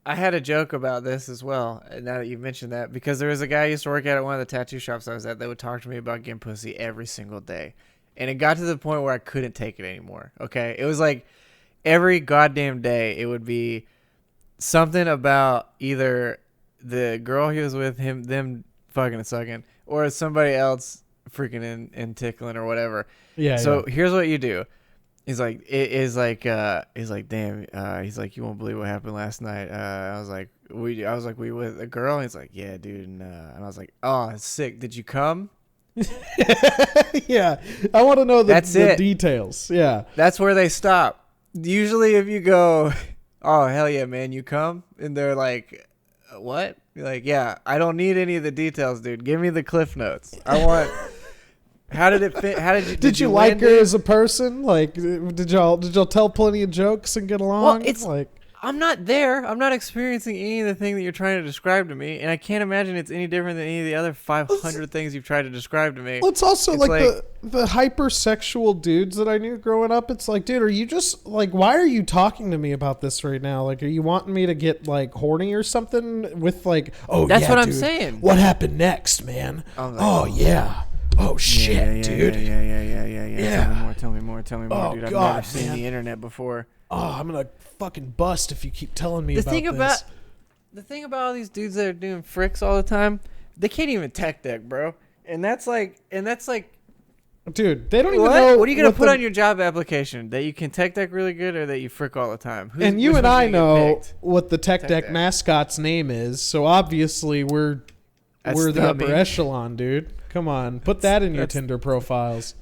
had a joke about this as well. Now that you mentioned that, because there was a guy I used to work at one of the tattoo shops I was at that would talk to me about getting pussy every single day. And it got to the point where I couldn't take it anymore. Okay. It was like every goddamn day it would be something about either the girl he was with, them fucking and sucking, or somebody else freaking and tickling or whatever. Yeah. So here's what you do. He's like, he's like, damn. He's like, you won't believe what happened last night. I was like, we with a girl? And he's like, yeah, dude. And I was like, oh, it's sick. Did you come? Yeah. I want to know the details. Yeah. That's where they stop. Usually if you go, oh, hell yeah, man, you come? And they're like, what? You're like, yeah, I don't need any of the details, dude. Give me the cliff notes. I want... How did it fit? How did you like her as a person? Like, did y'all tell plenty of jokes and get along? Well, it's like, I'm not there. I'm not experiencing any of the thing that you're trying to describe to me, and I can't imagine it's any different than any of the other 500 things you've tried to describe to me. Well, it's also like the hypersexual dudes that I knew growing up. It's like, dude, are you just like, why are you talking to me about this right now? Like, are you wanting me to get like horny or something? With like, oh, that's yeah, what dude, I'm saying. What happened next, man? Like, oh yeah. Oh shit, dude. Yeah. Tell me more, dude. I've never seen the internet before. Oh, I'm gonna fucking bust if you keep telling me about this. The thing about all these dudes that are doing fricks all the time, they can't even tech deck, bro. And that's like, dude, they don't even know. What are you gonna put on your job application? That you can tech deck really good, or that you frick all the time? And you and I know what the tech deck mascot's name is, so obviously we're the upper echelon, dude. Come on, put that in your Tinder profiles.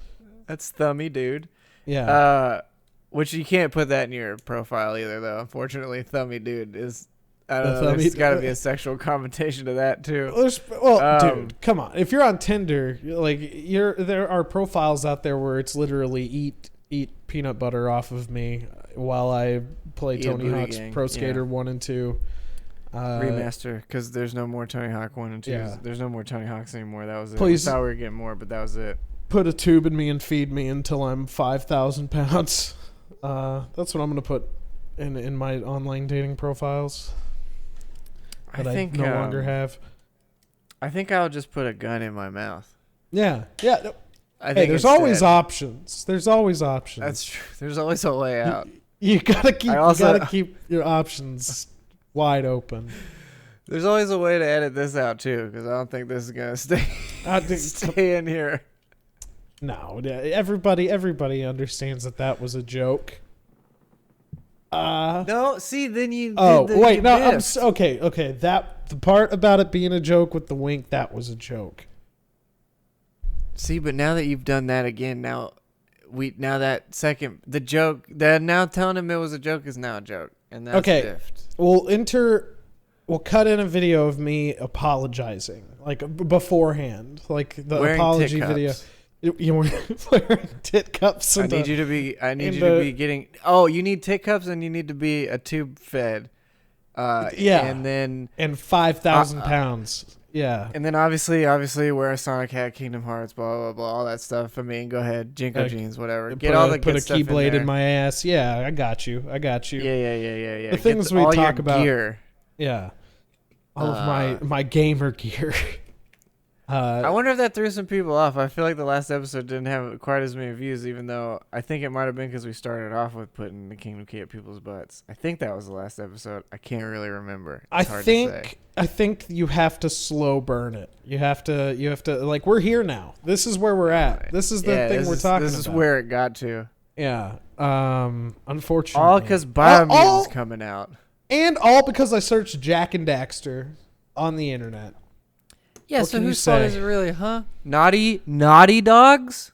That's thummy, dude. Yeah. Which you can't put that in your profile either, though. Unfortunately, thummy dude is. I don't know. There's got to be a sexual connotation to that too. Dude, come on. If you're on Tinder, like there are profiles out there where it's literally eat peanut butter off of me while I play Tony Hawk's Pro Skater 1 and 2. Remaster, because there's no more Tony Hawk 1 and 2. Yeah. There's no more Tony Hawks anymore. That was it. Please, I thought we were getting more, but that was it. Put a tube in me and feed me until I'm 5,000 pounds. That's what I'm going to put in my online dating profiles that I no longer have. I think I'll just put a gun in my mouth. Yeah. Hey, there's always options. There's always options. That's true. There's always a way out. You gotta keep your options wide open. There's always a way to edit this out too, because I don't think this is gonna stay in here. No, everybody understands that was a joke. No, see, then you. Oh wait, no, okay. That the part about it being a joke with the wink, that was a joke. See, but now that you've done that again, now the joke, now telling him it was a joke is now a joke, and that's biffed. We'll cut in a video of me apologizing, like beforehand, like the wearing apology video. You were wearing tit cups. I need you to be getting. Oh, you need tit cups, and you need to be a tube fed. And 5,000 pounds. Yeah. And then obviously wear a Sonic hat, Kingdom Hearts, blah blah blah, all that stuff. I mean, go ahead, Jinko jeans, whatever. Get all the good stuff in there. Put a keyblade in my ass. Yeah, I got you. Yeah. The things we talk about. Gear. Yeah. All of my gamer gear. I wonder if that threw some people off. I feel like the last episode didn't have quite as many views, even though I think it might have been because we started off with putting the Kingdom Key at people's butts. I think that was the last episode. I can't really remember. It's hard to say. I think you have to slow burn it. You have to like, we're here now. This is where we're at. This is the thing we're talking about. This is where it got to. Yeah. Unfortunately. All because Biomutant's coming out. And all because I searched Jack and Daxter on the internet. Yeah, what so whose fault is it really, huh? Naughty dogs?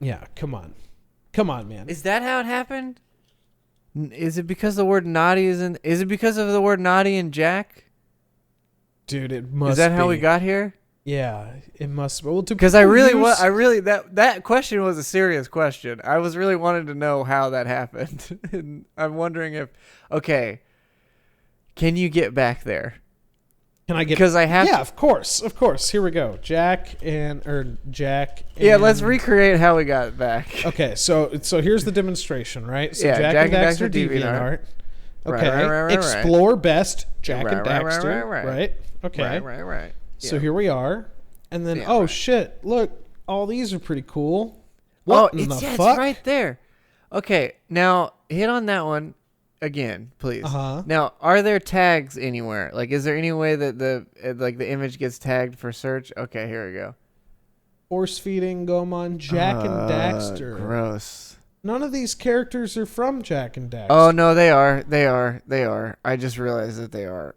Yeah, come on, man. Is that how it happened? Is it because the word naughty is it because of the word naughty in Jack? Dude, it must. Is that how we got here? Yeah, it must. Well, because that question was a serious question. I was really wanting to know how that happened, and I'm wondering if, okay, can you get back there? Can I get? Because I have. Yeah, of course. Here we go. Jack. Yeah, let's recreate how we got it back. Okay, so here's the demonstration, right? So Yeah, Jack and Daxter DeviantArt. Okay. Right. Explore best Jack and Daxter. Right. Okay. Right. So Yeah. here we are, and then shit! Look, all these are pretty cool. It's right there. Okay, now hit on that one again, please. Now, are there tags anywhere? Like, is there any way that the image gets tagged for search? Okay, here we go. Force feeding Gomon, Jack and Daxter. Gross. None of these characters are from Jack and Daxter. Oh no, they are. I just realized that they are.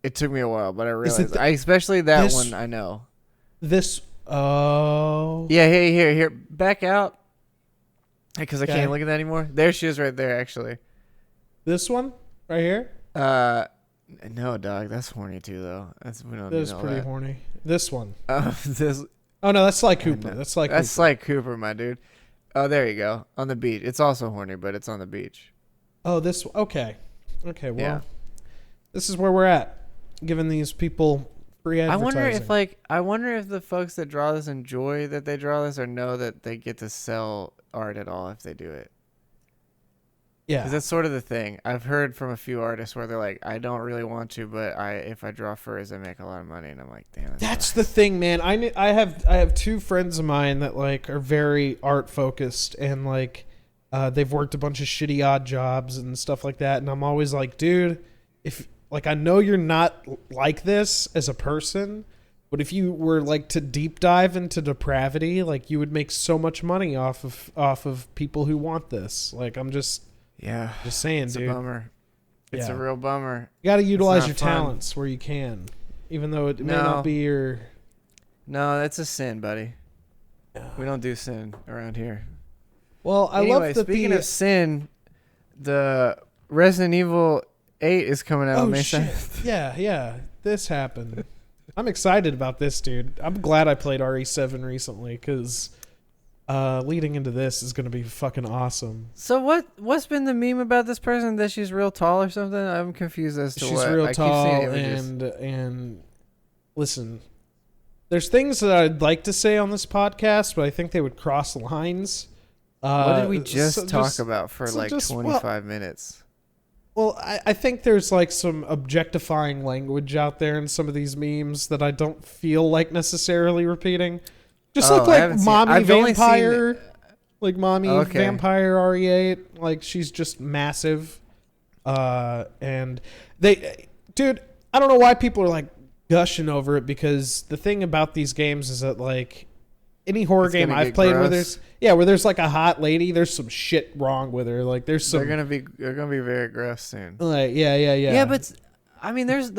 It took me a while, but I realized. Especially that one. I know. This. Oh. Yeah. Hey, here. Back out. Because I can't look at that anymore. There she is, right there. Actually. This one, right here. No, dog. That's horny too, though. That's pretty horny. This one. This. Oh no, that's like Cooper. That's like Cooper, my dude. Oh, there you go. On the beach. It's also horny, but it's on the beach. Oh, this. Okay. Well, this is where we're at. Giving these people free advertising. I wonder if the folks that draw this enjoy that they draw this, or know that they get to sell art at all if they do it. Yeah, because that's sort of the thing. I've heard from a few artists where they're like, I don't really want to, but if I draw furries, I make a lot of money, and I'm like, damn. That's the thing, man. I have two friends of mine that like are very art focused, and like they've worked a bunch of shitty odd jobs and stuff like that, and I'm always like, dude, if like I know you're not like this as a person, but if you were like to deep dive into depravity, like you would make so much money off of people who want this. Like I'm just saying, it's dude. It's a bummer. It's a real bummer. You got to utilize your talents where you can, even though it may not be your. No, that's a sin, buddy. We don't do sin around here. Well, I love that. Speaking of sin, the Resident Evil 8 is coming out on May 7th. Yeah. This happened. I'm excited about this, dude. I'm glad I played RE7 recently because leading into this is going to be fucking awesome. So what's been the meme about this person, that she's real tall or something? I'm confused as to she's what. She's real tall and listen, there's things that I'd like to say on this podcast, but I think they would cross lines. What did we just talk about for 25 minutes? Well, I think there's like some objectifying language out there in some of these memes that I don't feel like necessarily repeating. Just look like mommy vampire, like mommy vampire RE8. Like she's just massive. And dude, I don't know why people are like gushing over it, because the thing about these games is that like any horror game I've played where there's like a hot lady, there's some shit wrong with her. Like there's some. They're gonna be very gross soon. Like yeah. Yeah, but I mean, there's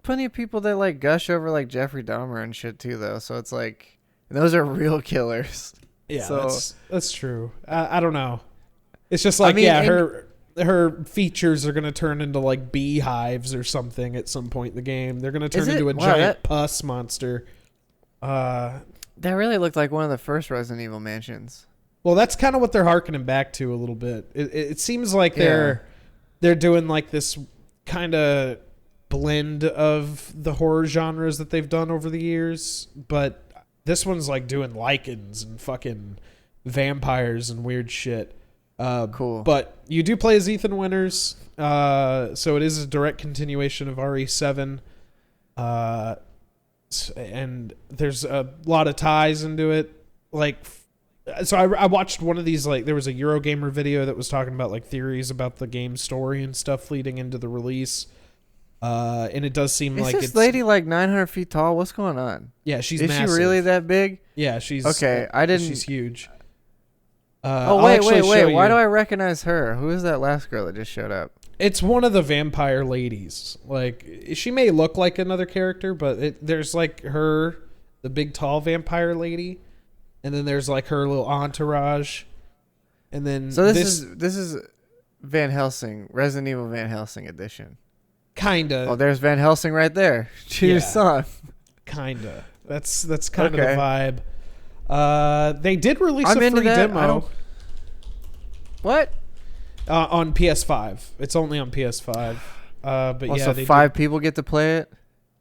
plenty of people that like gush over like Jeffrey Dahmer and shit too, though. So it's like those are real killers. Yeah, so that's true. I don't know. It's just like her features are gonna turn into like beehives or something at some point in the game. They're gonna turn into a giant pus monster. That really looked like one of the first Resident Evil mansions. Well, that's kind of what they're harkening back to a little bit. It seems like they're doing like this kind of blend of the horror genres that they've done over the years, but this one's like doing lichens and fucking vampires and weird shit. Cool. But you do play as Ethan Winters, so it is a direct continuation of RE7. And there's a lot of ties into it. Like, so I watched one of these, like, there was a Eurogamer video that was talking about like theories about the game story and stuff leading into the release. And it does seem like this lady like 900 feet tall. What's going on? Yeah, she's Is massive. she really that big? Yeah, she's okay. I didn't. She's huge. Wait. Why do I recognize her? Who is that last girl that just showed up? It's one of the vampire ladies. Like, she may look like another character, but there's like her, the big tall vampire lady, and then there's like her little entourage, and then so this is Van Helsing, Resident Evil Van Helsing edition. Kinda. Oh, there's Van Helsing right there. Cheers, son. Kinda. That's kind of the vibe. They did release a free demo. What? On PS5. It's only on PS5. But also, 5 people get to play it?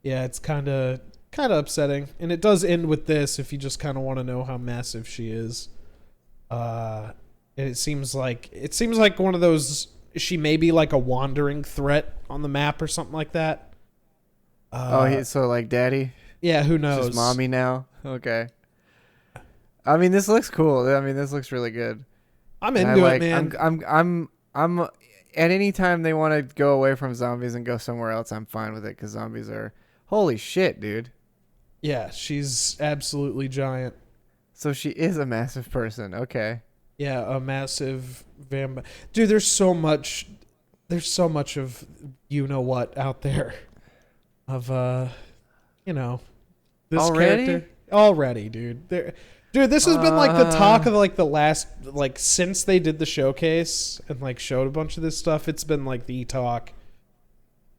Yeah, it's kind of upsetting, and it does end with this. If you just kind of want to know how massive she is, and it seems like one of those. She may be like a wandering threat on the map or something like that. So like daddy? Yeah, who knows? Just mommy now? Okay. I mean, this looks cool. I mean, this looks really good. I'm into it, man. I'm at any time they want to go away from zombies and go somewhere else, I'm fine with it because zombies are holy shit, dude. Yeah, she's absolutely giant. So she is a massive person. Okay. Yeah, a massive vampire. Dude, there's so much of you know what out there. Of this already? character. Already, dude. Dude, this has been like the talk of like the last since they did the showcase and like showed a bunch of this stuff, it's been like the talk.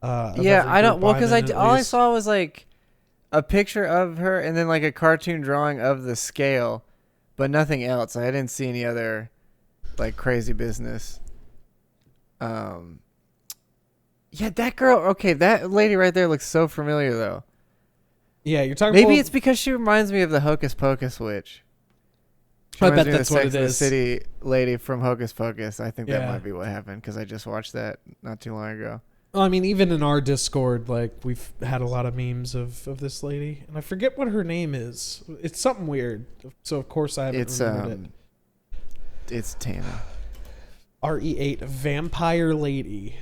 Yeah, I don't because all I saw was like a picture of her and then like a cartoon drawing of the scale. But nothing else. I didn't see any other, like, crazy business. Yeah, that girl. Okay, that lady right there looks so familiar, though. Yeah, you're talking. Maybe it's because she reminds me of the Hocus Pocus witch. I bet that's what it is. The City lady from Hocus Pocus. I think that might be what happened because I just watched that not too long ago. Well, I mean, even in our Discord, like we've had a lot of memes of this lady, and I forget what her name is. It's something weird, so of course I haven't remembered it. It's Tana. RE8 Vampire Lady.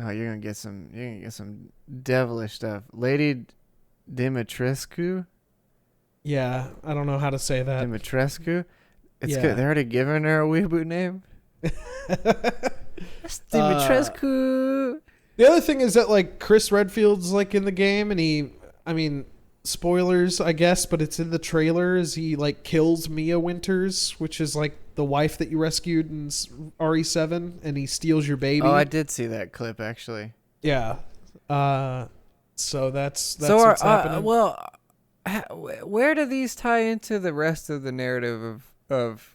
Oh, you're gonna get some devilish stuff, Lady Dimitrescu. Yeah, I don't know how to say that. Dimitrescu. It's good. They're already giving her a weeaboo name. Dimitrescu. The other thing is that like Chris Redfield's like in the game, and spoilers I guess, but it's in the trailers. He like kills Mia Winters, which is like the wife that you rescued in RE7, and he steals your baby. Oh, I did see that clip actually. Yeah. So that's what's happening. Well, where do these tie into the rest of the narrative of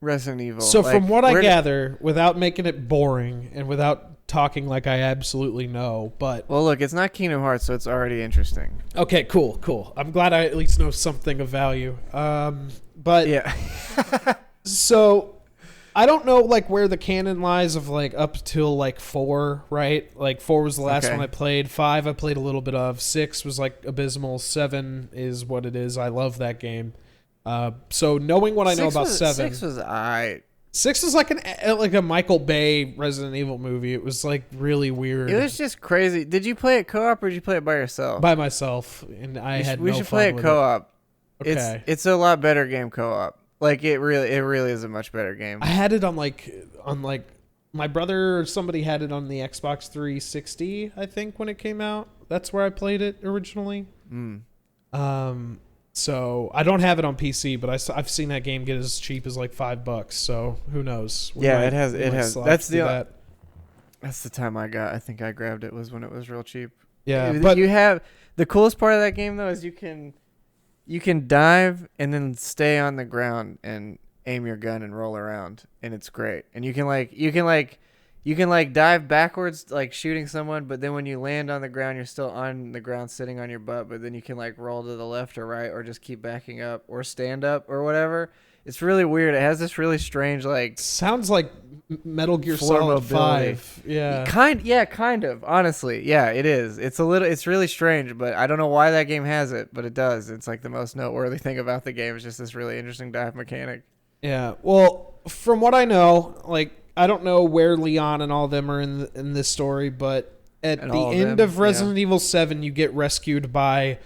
Resident Evil? So from what I gather, without making it boring and without talking like I absolutely know, but... Well, look, it's not Kingdom Hearts, so it's already interesting. Okay, cool. I'm glad I at least know something of value. But... Yeah. So, I don't know, like, where the canon lies of, like, up till, like, 4, right? Like, 4 was the last one I played. 5 I played a little bit of. 6 was, like, abysmal. 7 is what it is. I love that game. So knowing what I know about 7, 6 was alright. 6 is like a Michael Bay Resident Evil movie. It was like really weird. It was just crazy. Did you play it co-op or did you play it by yourself? By myself, and we should play it co-op. Okay. It's a lot better game co-op. Like it really is a much better game. I had it on my brother or somebody had it on the Xbox 360, I think, when it came out. That's where I played it originally. So I don't have it on PC, but I've seen that game get as cheap as like $5. So who knows? It has. That's the time I think I grabbed it was when it was real cheap. Yeah, but you have the coolest part of that game though is you can dive and then stay on the ground and aim your gun and roll around, and it's great. And you can dive backwards like shooting someone, but then when you land on the ground, you're still on the ground sitting on your butt, but then you can like roll to the left or right or just keep backing up or stand up or whatever. It's really weird. It has this really strange like sounds like Metal Gear Solid 5. Yeah. Kind of. Honestly. Yeah, it is. It's really strange, but I don't know why that game has it, but it does. It's like the most noteworthy thing about the game is just this really interesting dive mechanic. Yeah. Well, from what I know, like I don't know where Leon and all of them are in this story, but at the end of Resident Evil 7, you get rescued by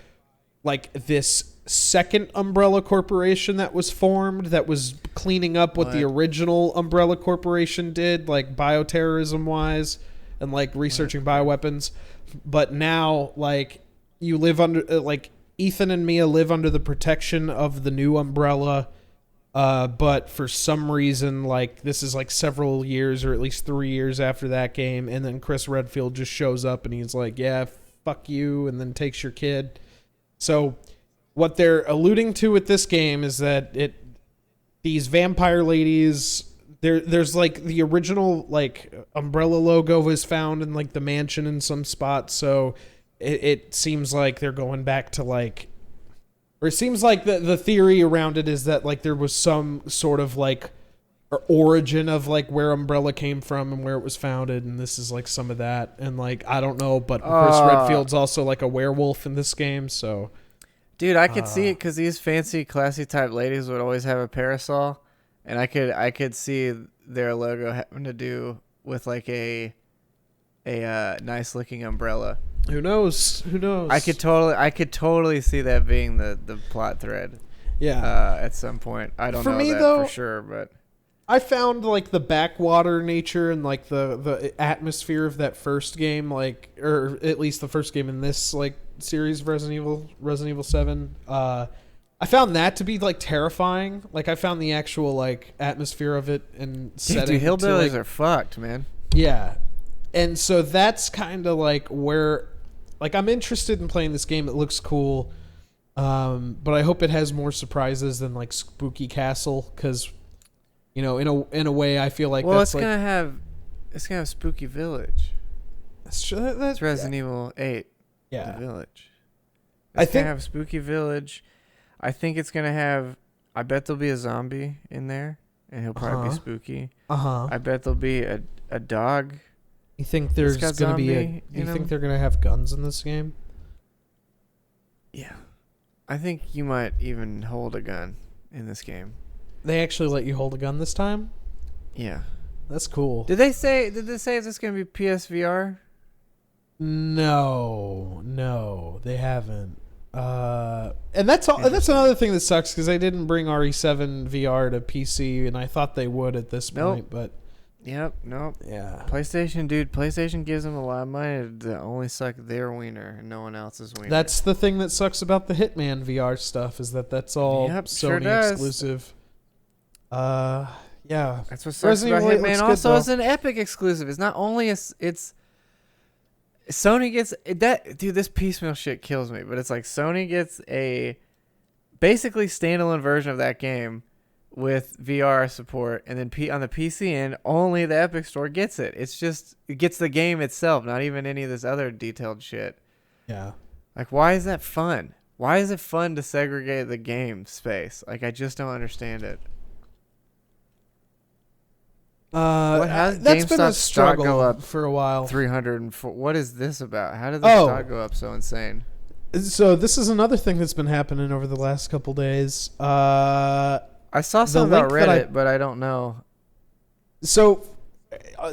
like this second Umbrella Corporation that was formed that was cleaning up what the original Umbrella Corporation did, like bioterrorism wise and like researching bioweapons. But now like you live under like Ethan and Mia live under the protection of the new Umbrella. But for some reason, like this is like several years or at least 3 years after that game, and then Chris Redfield just shows up and he's like, "Yeah, fuck you," and then takes your kid. So, what they're alluding to with this game is that these vampire ladies, there's like the original like Umbrella logo was found in like the mansion in some spots, so it seems like they're going back to like, or it seems like the theory around it is that like there was some sort of like origin of like where Umbrella came from and where it was founded, and this is like some of that. And like I don't know, but of course Redfield's also like a werewolf in this game, so. Dude, I could see it because these fancy, classy type ladies would always have a parasol, and I could see their logo having to do with like a nice looking umbrella. Who knows? I could totally see that being the plot thread. Yeah. At some point, I don't know me, that though, for sure, but I found like the backwater nature and like the atmosphere of that first game, like, or at least the first game in this like series of Resident Evil 7. I found that to be like terrifying. Like I found the actual like atmosphere of it and setting. Dude, hillbillies are fucked, man. Yeah, and so that's kind of like where, like, I'm interested in playing this game. It looks cool, but I hope it has more surprises than like Spooky Castle, because, you know, in a way, I feel like it's gonna have Spooky Village. That's true. That's Resident Evil 8. Yeah, the Village. I think gonna have Spooky Village. I think it's gonna have. I bet there'll be a zombie in there, and he'll probably be spooky. I bet there'll be a dog. You think there's gonna be you think they're gonna have guns in this game? Yeah, I think you might even hold a gun in this game. They actually let you hold a gun this time? Yeah, that's cool. Did they say if it's gonna be PSVR? No, they haven't. And that's all. That's another thing that sucks, because they didn't bring RE7 VR to PC, and I thought they would at this point. But nope. Yeah, PlayStation gives them a lot of money to only suck their wiener and no one else's wiener. That's the thing that sucks about the Hitman VR stuff, is that's all Sony exclusive. Yeah, that's what sucks about Hitman. Also, it's an Epic exclusive. It's not only it's. Sony gets that, dude. This piecemeal shit kills me, but it's like Sony gets a basically standalone version of that game with VR support, and then on the PC end, only the Epic Store gets it. It's just, it gets the game itself, not even any of this other detailed shit. Yeah. Like, why is that fun? Why is it fun to segregate the game space? Like, I just don't understand it. That's been a struggle go up for a while. 304. What is this about? How did the stock go up so insane? So this is another thing that's been happening over the last couple days. I saw something about Reddit, but I don't know. So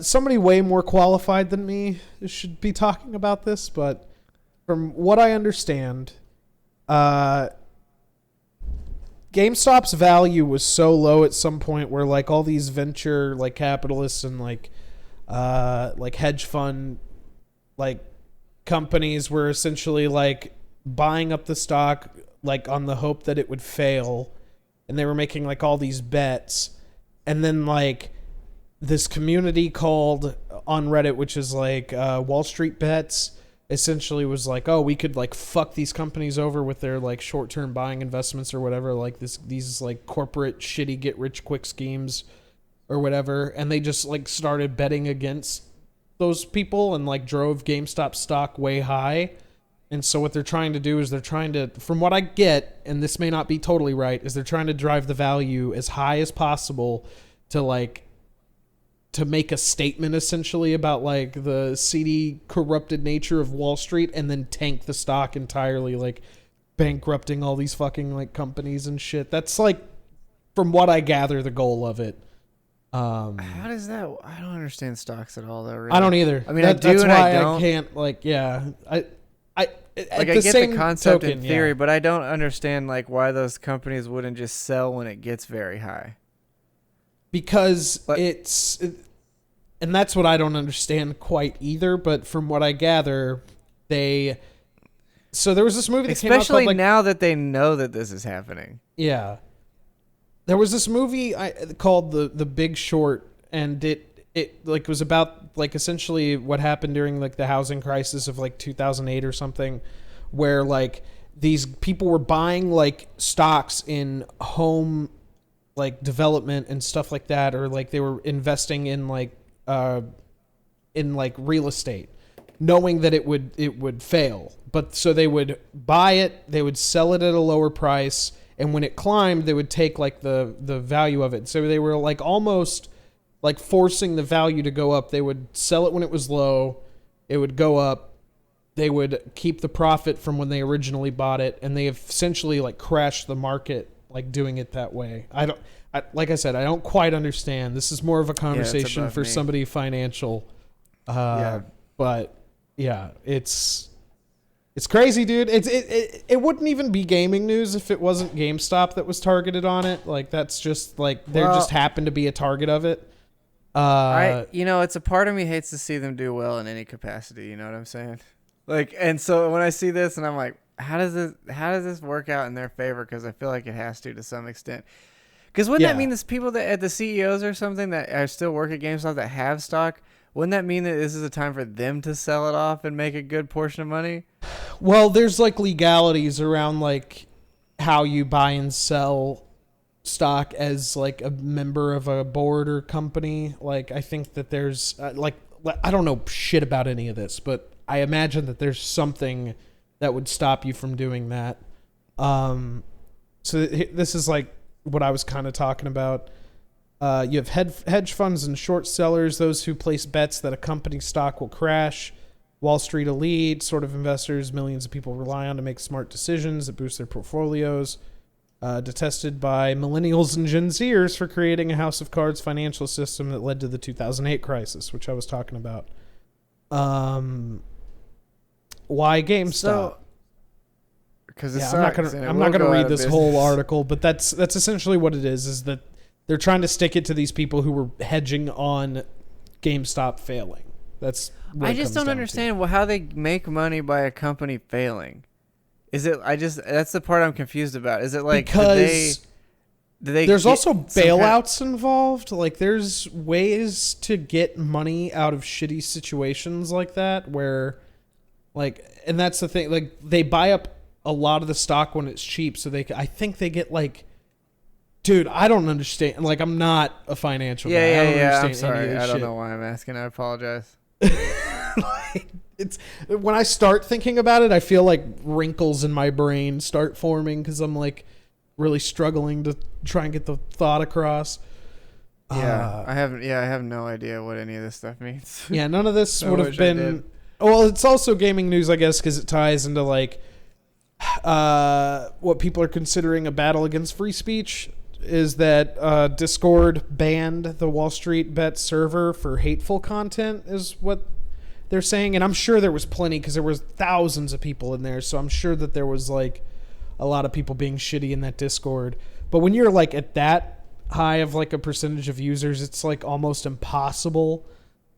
somebody way more qualified than me should be talking about this, but from what I understand, GameStop's value was so low at some point where like all these venture like capitalists and like hedge fund like companies were essentially like buying up the stock like on the hope that it would fail, and they were making like all these bets, and then like this community called on Reddit, which is like Wall Street Bets, essentially was like, oh, we could like fuck these companies over with their like short-term buying investments or whatever, like these like corporate shitty get rich quick schemes or whatever, and they just like started betting against those people and like drove GameStop stock way high. And so what they're trying to do is they're trying to, from what I get, and this may not be totally right, is they're trying to drive the value as high as possible to like to make a statement essentially about like the seedy, corrupted nature of Wall Street, and then tank the stock entirely, like bankrupting all these fucking like companies and shit. That's like, from what I gather, the goal of it. How does that? I don't understand stocks at all, though. Really. I don't either. I mean, I do, and I don't. I can't. Like, yeah, I like I get the concept in theory, but I don't understand like why those companies wouldn't just sell when it gets very high. Because and that's what I don't understand quite either. But from what I gather, so there was this movie that came out especially called, now that they know that this is happening. Yeah, there was this movie called the Big Short, and it like was about like essentially what happened during like the housing crisis of like 2008 or something, where like these people were buying like stocks in home like development and stuff like that, or like they were investing in like real estate, knowing that it would fail. But so they would buy it, they would sell it at a lower price, and when it climbed, they would take like the value of it. So they were like almost like forcing the value to go up. They would sell it when it was low, it would go up. They would keep the profit from when they originally bought it, and they have essentially like crashed the market, like doing it that way. Like I said, I don't quite understand. This is more of a conversation for somebody financial. But yeah, it's crazy, dude. It wouldn't even be gaming news if it wasn't GameStop that was targeted on it. Like that's just like just happened to be a target of it. It's a part of me hates to see them do well in any capacity. You know what I'm saying? Like, and so when I see this, and I'm like, how does this work out in their favor? Because I feel like it has to some extent. Because wouldn't that mean there's people that at the CEOs or something that are still work at GameStop that have stock? Wouldn't that mean that this is a time for them to sell it off and make a good portion of money? Well, there's like legalities around like how you buy and sell stock as like a member of a board or company. Like I think that there's I don't know shit about any of this, but I imagine that there's something that would stop you from doing that. So this is like what I was kind of talking about. You have hedge funds and short sellers, those who place bets that a company's stock will crash. Wall Street elite, sort of investors millions of people rely on to make smart decisions that boost their portfolios. Detested by millennials and Gen Zers for creating a house of cards financial system that led to the 2008 crisis, which I was talking about. Why GameStop? Because I'm not gonna read this whole article, but that's essentially what it is that they're trying to stick it to these people who were hedging on GameStop failing. That's what I just don't understand how they make money by a company failing. Is it? That's the part I'm confused about. Is it like because there's also bailouts involved? Like there's ways to get money out of shitty situations like that where, like, and that's the thing. Like they buy up a lot of the stock when it's cheap, so I think they get like. Dude, I don't understand. Like, I'm not a financial guy. I'm sorry. I don't know why I'm asking. I apologize. It's when I start thinking about it, I feel like wrinkles in my brain start forming because I'm like really struggling to try and get the thought across. Yeah, I have no idea what any of this stuff means. Yeah, none of this would have been. Well, it's also gaming news, I guess, because it ties into like what people are considering a battle against free speech. Is that Discord banned the Wall Street Bet server for hateful content is what they're saying. And I'm sure there was plenty because there was thousands of people in there. So I'm sure that there was like a lot of people being shitty in that Discord. But when you're like at that high of like a percentage of users, it's like almost impossible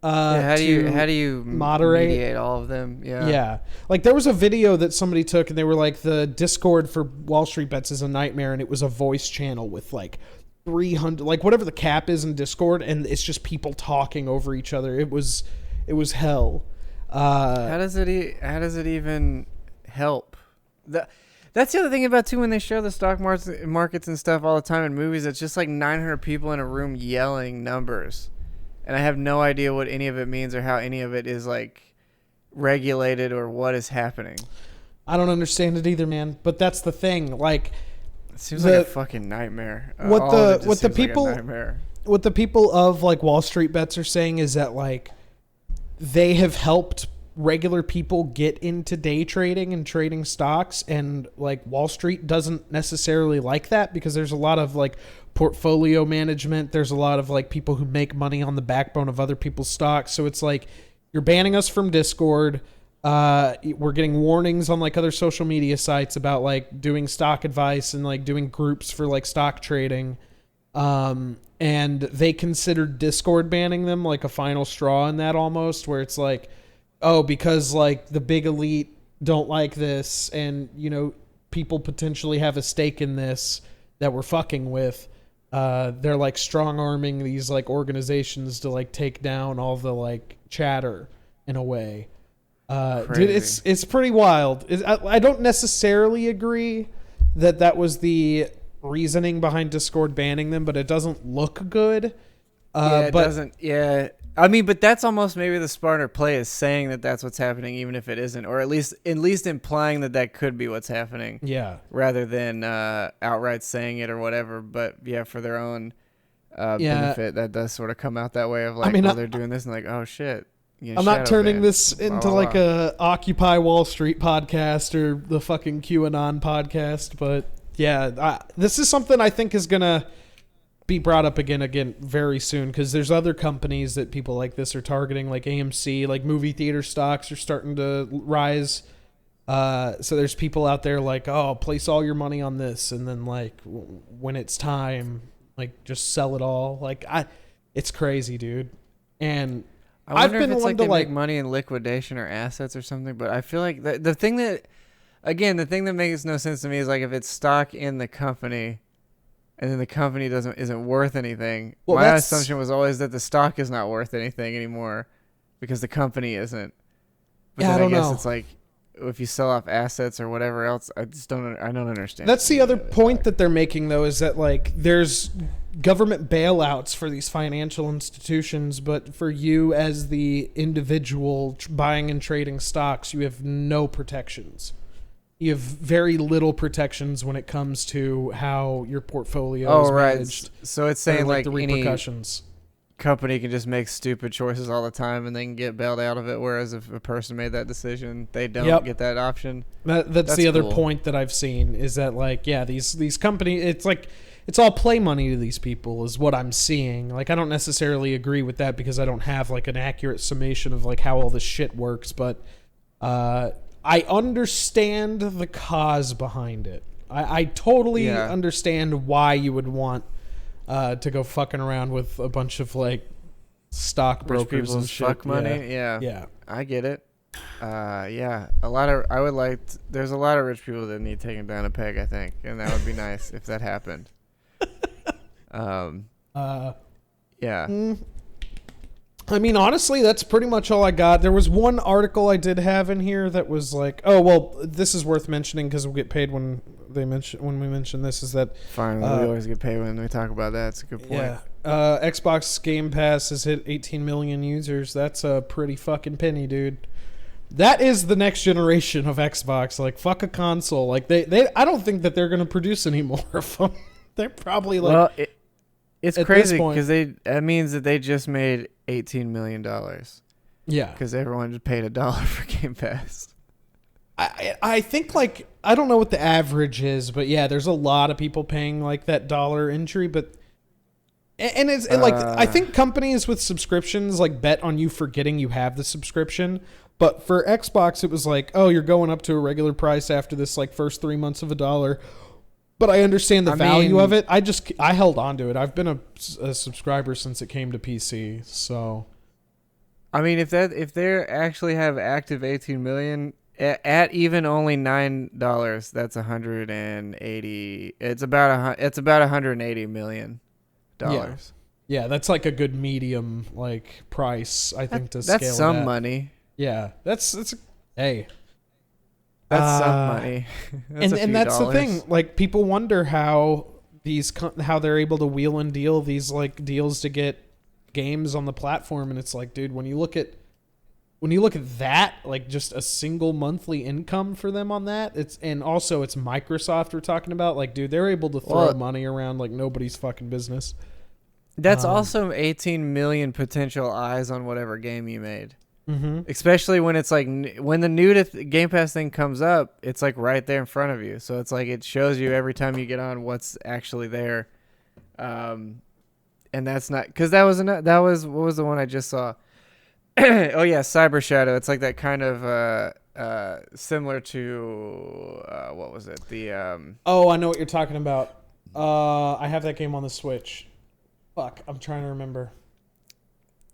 how do you mediate all of them? Yeah. Like there was a video that somebody took and they were like, the Discord for Wall Street Bets is a nightmare, and it was a voice channel with like 300, like whatever the cap is in Discord, and it's just people talking over each other. It was hell. How does it even help? That's the other thing about too when they show the stock markets and stuff all the time in movies. It's just like 900 people in a room yelling numbers. And I have no idea what any of it means or how any of it is like regulated or what is happening. I don't understand it either, man. But that's the thing. Like, it seems like a fucking nightmare. What the people of like Wall Street Bets are saying is that like they have helped regular people get into day trading and trading stocks, and like Wall Street doesn't necessarily like that because there's a lot of like portfolio management. There's a lot of like people who make money on the backbone of other people's stocks. So it's like you're banning us from Discord. We're getting warnings on like other social media sites about like doing stock advice and like doing groups for like stock trading. And they considered Discord banning them like a final straw in that almost, where it's like, oh, because like the big elite don't like this, and you know people potentially have a stake in this that we're fucking with. They're like strong arming these like organizations to like take down all the like chatter in a way. Dude, it's pretty wild. I don't necessarily agree that was the reasoning behind Discord banning them, but it doesn't look good. It doesn't. Yeah, I mean, but that's almost maybe the smarter play is saying that that's what's happening, even if it isn't, or at least implying that that could be what's happening. Yeah. Rather than outright saying it or whatever. But yeah, for their own benefit, that does sort of come out that way of like, they're doing this and like, oh shit. I'm not turning this into like a Occupy Wall Street podcast or the fucking QAnon podcast, but yeah, this is something I think is gonna be brought up again very soon, because there's other companies that people like this are targeting, like AMC, like movie theater stocks are starting to rise. So there's people out there like, oh, place all your money on this, and then like when it's time, like just sell it all. Like it's crazy, dude. And I wonder if it's like they make money in liquidation or assets or something, but I feel like the thing that makes no sense to me is like if it's stock in the company and then the company isn't worth anything. Well, my assumption was always that the stock is not worth anything anymore because the company isn't. But yeah, then I guess it's like if you sell off assets or whatever else, I don't understand. That's the other point that they're making though, is that like there's government bailouts for these financial institutions, but for you as the individual buying and trading stocks, you have no protections. You have very little protections when it comes to how your portfolio is managed. So it's saying like the repercussions. Company can just make stupid choices all the time and they can get bailed out of it, whereas if a person made that decision, they don't get that option. That's the other point that I've seen, is that like, yeah, these companies, it's like it's all play money to these people is what I'm seeing. Like, I don't necessarily agree with that because I don't have like an accurate summation of like how all this shit works, but I understand the cause behind it. I totally understand why you would want to go fucking around with a bunch of like stockbrokers and shit. Fuck money. Yeah. I get it. There's a lot of rich people that need taken down a peg, I think, and that would be nice if that happened. Yeah. I mean, honestly, that's pretty much all I got. There was one article I did have in here that was like, oh, well, this is worth mentioning because we'll get paid when we mention this, is that fine, we always get paid when we talk about that. It's a good point. Yeah. Xbox Game Pass has hit 18 million users. That's a pretty fucking penny, dude. That is the next generation of Xbox. Like, fuck a console. Like, they I don't think that they're going to produce any more of them. They're probably like... Well, it's crazy because that means that they just made $18 million. Yeah. Because everyone just paid $1 for Game Pass. I think, like, I don't know what the average is, but yeah, there's a lot of people paying like that dollar entry, but... And it's like, I think companies with subscriptions like bet on you forgetting you have the subscription. But for Xbox, it was like, oh, you're going up to a regular price after this like first 3 months of $1. But I understand the value of it. I held on to it. I've been a subscriber since it came to PC. So, I mean, if they actually have active 18 million at even only $9, that's 180. It's about $180 million. Yeah, that's like a good medium like price, I think, to scale. That's some money. Yeah, that's hey. That's some money. And that's the thing. Like, people wonder how they're able to wheel and deal these like deals to get games on the platform, and it's like, dude, when you look at that, like just a single monthly income for them on that, and also it's Microsoft we're talking about. Like, dude, they're able to throw money around like nobody's fucking business. That's also 18 million potential eyes on whatever game you made. Mm-hmm. Especially when it's like when the new Game Pass thing comes up, it's like right there in front of you. So it's like it shows you every time you get on what's actually there. And that's not because that was what was the one I just saw? Oh yeah, Cyber Shadow. It's like that kind of similar to what was it? The Oh, I know what you're talking about. I have that game on the Switch. Fuck, I'm trying to remember.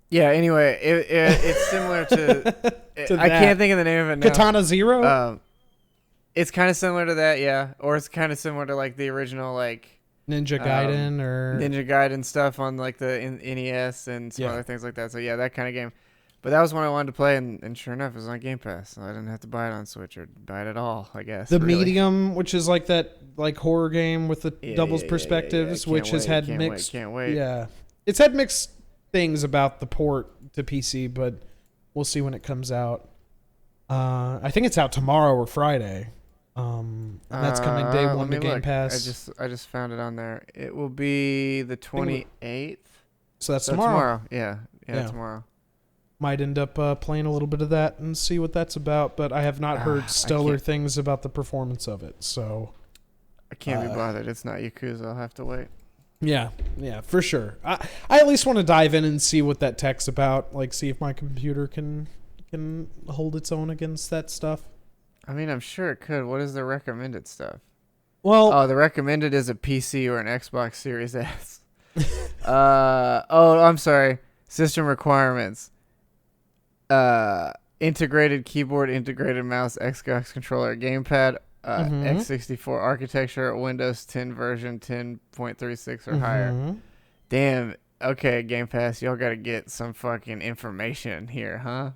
Yeah, anyway, it's similar to I can't think of the name of it now. Katana Zero? It's kind of similar to that, yeah. Or it's kind of similar to like the original like Ninja Gaiden or Ninja Gaiden stuff on like the NES and some other things like that. So yeah, that kind of game. But that was one I wanted to play, and sure enough, it was on Game Pass. So I didn't have to buy it on Switch or buy it at all, I guess. The Medium, which is like that like horror game with the doubles perspectives, which has had mixed... Can't wait. Yeah. It's had mixed things about the port to PC, but we'll see when it comes out. I think it's out tomorrow or Friday. And that's coming day one to Game Pass. I just found it on there. It will be the 28th. So that's tomorrow. Yeah, tomorrow. Might end up playing a little bit of that and see what that's about, but I have not heard stellar things about the performance of it. So I can't be bothered. It's not Yakuza. I'll have to wait. Yeah, for sure. I at least want to dive in and see what that tech's about. Like, see if my computer can hold its own against that stuff. I mean, I'm sure it could. What is the recommended stuff? Well, the recommended is a PC or an Xbox Series S. I'm sorry. System requirements. Integrated keyboard, integrated mouse, Xbox controller, gamepad, x64 architecture, Windows 10 version 10.36 or higher. Damn. Okay, Game Pass, y'all got to get some fucking information here, huh?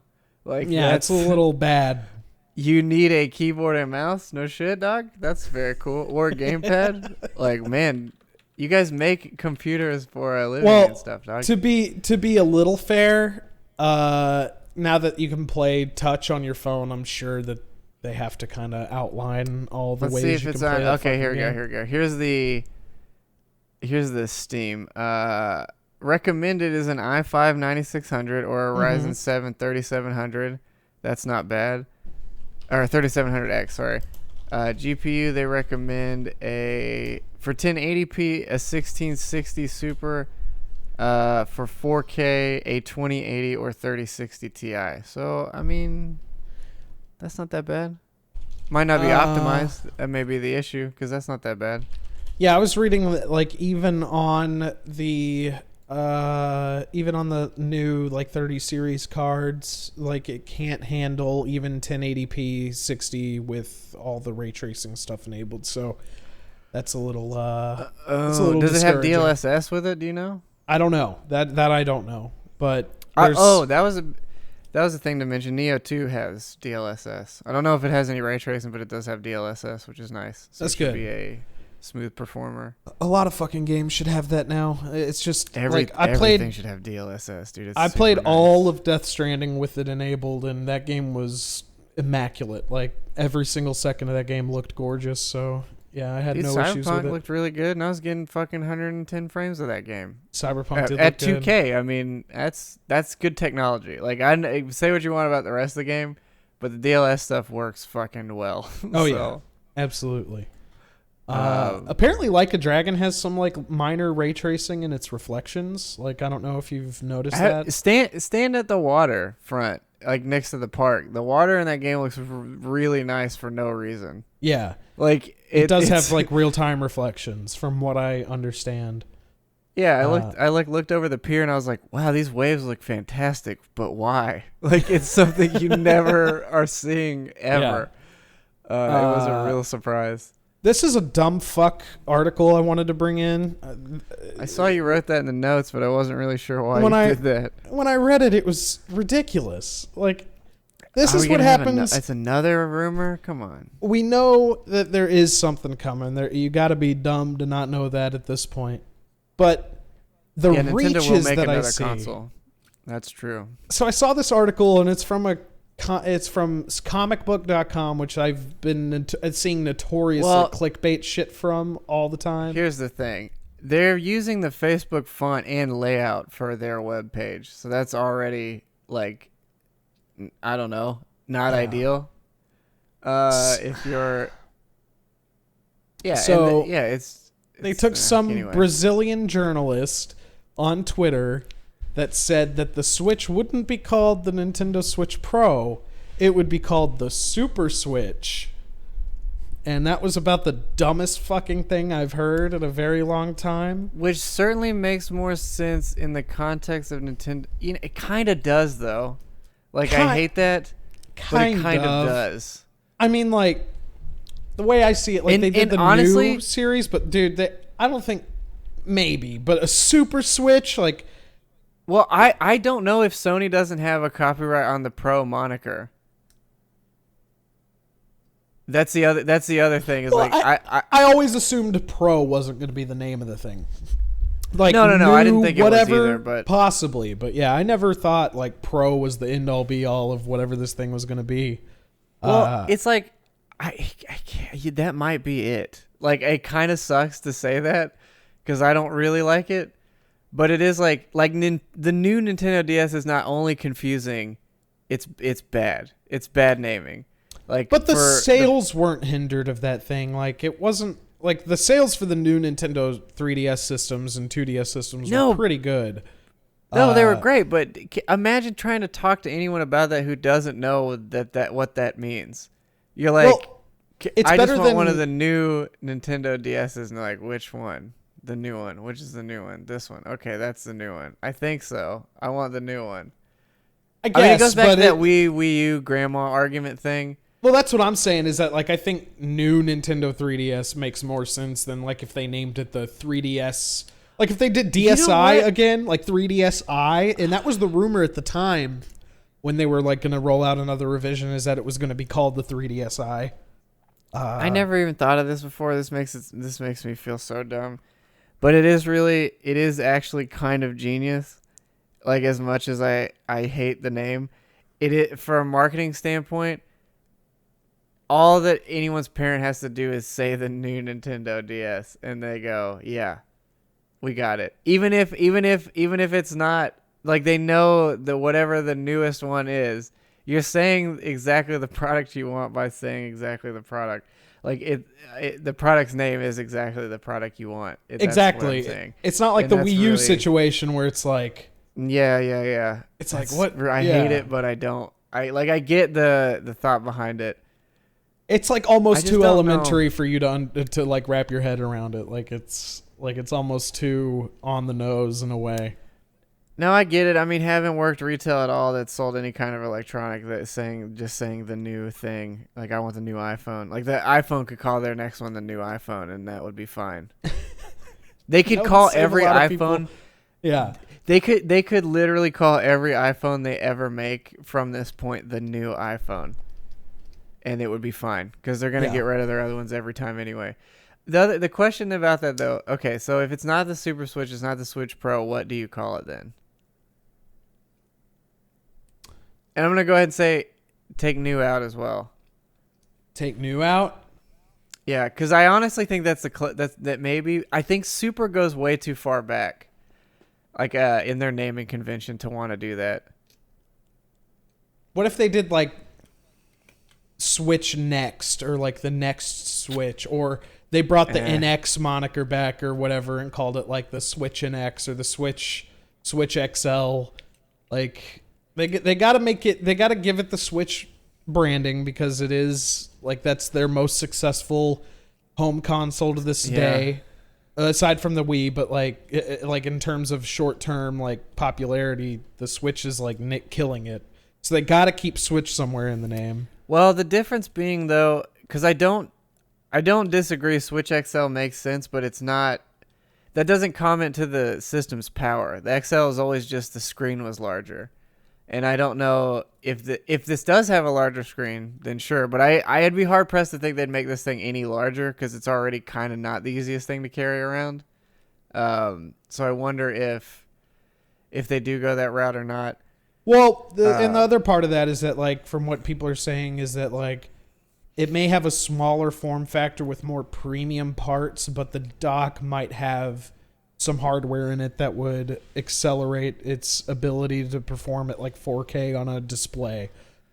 Like, yeah, it's a little bad. You need a keyboard and mouse? No shit, dog. That's very cool. Or a gamepad? Like, man, you guys make computers for a living and stuff, dog. To be a little fair, now that you can play touch on your phone, I'm sure that they have to kind of outline all the ways you can play that. Okay, here we go. Here's the Steam. Recommended is an i5 9600 or a Ryzen 7 3700. That's not bad. Or 3700X, sorry. GPU, they recommend for 1080p, a 1660 Super. For 4K, a 2080 or 3060 Ti. So, I mean, that's not that bad. Might not be optimized. That may be the issue, because that's not that bad. Yeah, I was reading that, like, even on the new, like, 30 series cards, like, it can't handle even 1080p 60 with all the ray tracing stuff enabled. So, that's a little, does it have DLSS with it? Do you know? I don't know. That I don't know. But that was a thing to mention. Neo 2 has DLSS. I don't know if it has any ray tracing, but it does have DLSS, which is nice. So that's it should good. Be a smooth performer. A lot of fucking games should have that now. It's just everything should have DLSS, dude. I played all of Death Stranding with it enabled, and that game was immaculate. Like, every single second of that game looked gorgeous. So yeah, I had no issues with it. Cyberpunk looked really good, and I was getting fucking 110 frames of that game. Cyberpunk did at look 2K. Good. I mean, that's good technology. Like, I say what you want about the rest of the game, but the DLS stuff works fucking well. Oh yeah, absolutely. Apparently, Like a Dragon has some like minor ray tracing in its reflections. Like, I don't know if you've noticed that. Stand at the waterfront, like next to the park. The water in that game looks really nice for no reason. Yeah, like it does have like real time reflections, from what I understand. Yeah, I looked over the pier and I was like, wow, these waves look fantastic, but why? Like, it's something you never are seeing ever. Yeah. It was a real surprise. This is a dumb fuck article I wanted to bring in. I saw you wrote that in the notes, but I wasn't really sure why you did that. When I read it, it was ridiculous. Like, this is what happens. It's another rumor? Come on. We know that there is something coming. You got to be dumb to not know that at this point. But the reaches that I see. Console. That's true. So I saw this article, and it's from comicbook.com, which I've been seeing notorious clickbait shit from all the time. Here's the thing. They're using the Facebook font and layout for their webpage. So that's already, like, I don't know, not ideal. If you're... Yeah, so they took some some Brazilian journalist on Twitter that said that the Switch wouldn't be called the Nintendo Switch Pro. It would be called the Super Switch. And that was about the dumbest fucking thing I've heard in a very long time. Which certainly makes more sense in the context of Nintendo. You know, it kind of does, though. Like, I hate that, but it kind of does. I mean, like, the way I see it, like, they did the new series, but, dude, I don't think... Maybe, but a Super Switch, like... Well, I don't know if Sony doesn't have a copyright on the Pro moniker. That's the other thing. Is I always assumed Pro wasn't going to be the name of the thing. like no, new, I didn't think it whatever, was either, but possibly. But yeah, I never thought like Pro was the end all be all of whatever this thing was going to be. Well, it's like I can't, that might be it. Like it kind of sucks to say that because I don't really like it, but it is like the new Nintendo DS is not only confusing, it's bad. It's bad naming. Like, but the sales weren't hindered of that thing. Like it wasn't like the sales for the new Nintendo 3DS systems and 2DS systems were pretty good. No, they were great, but imagine trying to talk to anyone about that who doesn't know that what that means. You're like, well, it's I better just want than one of the new Nintendo DSs, and which one? The new one. Which is the new one? This one. Okay, that's the new one. I think so. I want the new one. I guess, it goes back to that Wii U grandma argument thing. Well, that's what I'm saying is that like I think new Nintendo 3DS makes more sense than like if they named it the 3DS. Like if they did DSi again, like 3DSi, and that was the rumor at the time when they were like going to roll out another revision, is that it was going to be called the 3DSi. I never even thought of this before. This makes me feel so dumb, but it is actually kind of genius. Like as much as I hate the name, for a marketing standpoint, all that anyone's parent has to do is say the new Nintendo DS, and they go, yeah. We got it. Even if it's not like they know that whatever the newest one is, you're saying exactly the product you want by saying exactly the product. Like the product's name is exactly the product you want. Exactly. It's not like the Wii U situation where it's like yeah. It's like what I hate it, but I don't. I get the thought behind it. It's like almost too elementary for you to like wrap your head around it. Like it's almost too on the nose in a way. No, I get it. I mean, haven't worked retail at all that sold any kind of electronic that's just saying the new thing. Like, I want the new iPhone. Like, the iPhone could call their next one the new iPhone, and that would be fine. They could call every iPhone. Yeah. They could literally call every iPhone they ever make from this point the new iPhone, and it would be fine because they're gonna get rid of their other ones every time anyway. The question about that though, okay, so if it's not the Super Switch, it's not the Switch Pro, what do you call it then? And I'm gonna go ahead and say, take new out as well. Take new out? Yeah, because I honestly think that maybe I think Super goes way too far back, like in their naming convention to want to do that. What if they did like Switch Next or like the next Switch, or they brought the NX moniker back or whatever and called it like the Switch NX or the Switch XL. Like they got to make it, they got to give it the Switch branding because it is like that's their most successful home console to this day, aside from the Wii. But like in terms of short term like popularity, the Switch is like killing it. So they got to keep Switch somewhere in the name. Well, the difference being though, because I don't disagree. Switch XL makes sense, but it's not. That doesn't comment to the system's power. The XL is always just the screen was larger, and I don't know if this does have a larger screen, then sure. But I'd be hard pressed to think they'd make this thing any larger because it's already kind of not the easiest thing to carry around. So I wonder if they do go that route or not. Well, and the other part of that is that like from what people are saying is that like it may have a smaller form factor with more premium parts, but the dock might have some hardware in it that would accelerate its ability to perform at like 4K on a display.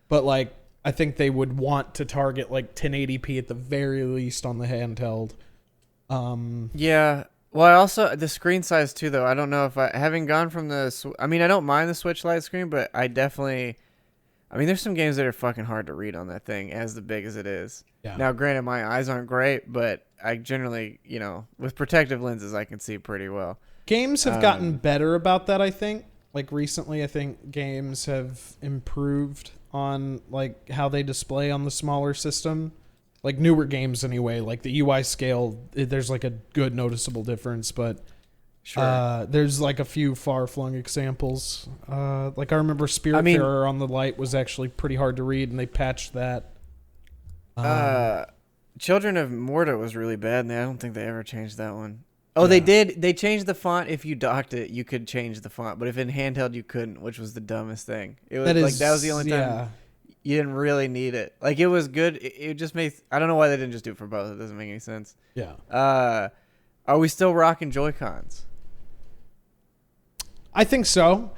But like I think they would want to target like 1080p at the very least on the handheld. Yeah. Well, also the screen size too, though. I don't know if having gone from I mean, I don't mind the Switch Lite screen, but I mean, there's some games that are fucking hard to read on that thing, as big as it is. Yeah. Now, granted, my eyes aren't great, but I generally, with protective lenses, I can see pretty well. Games have gotten better about that, I think. Like, recently, I think games have improved on, like, how they display on the smaller system. Like, newer games, anyway. Like, the UI scale, there's, like, a good noticeable difference, but... Sure. There's like a few far-flung examples. Like I remember Spiritfarer on the Lite was actually pretty hard to read, and they patched that. Children of Morta was really bad, and I don't think they ever changed that one. Oh, they did. They changed the font. If you docked it, you could change the font, but if in handheld, you couldn't, which was the dumbest thing. It was that was the only time you didn't really need it. Like, it was good. It just makes. I don't know why they didn't just do it for both. It doesn't make any sense. Yeah. Are we still rocking Joy-Cons? I think so.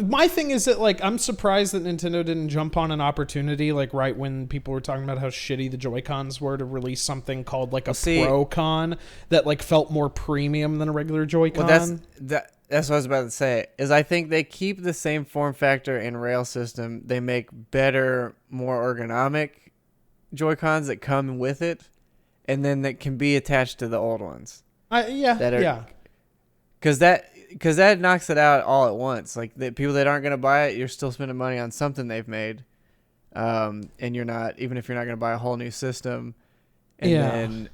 My thing is that, like, I'm surprised that Nintendo didn't jump on an opportunity, like, right when people were talking about how shitty the Joy-Cons were, to release something called, like, a Pro-Con that, like, felt more premium than a regular Joy-Con. Well, that's what I was about to say, is I think they keep the same form factor and rail system. They make better, more ergonomic Joy-Cons that come with it, and then that can be attached to the old ones. Yeah. Because that knocks it out all at once. Like, the people that aren't going to buy it, you're still spending money on something they've made. And you're not, even if you're not going to buy a whole new system. And then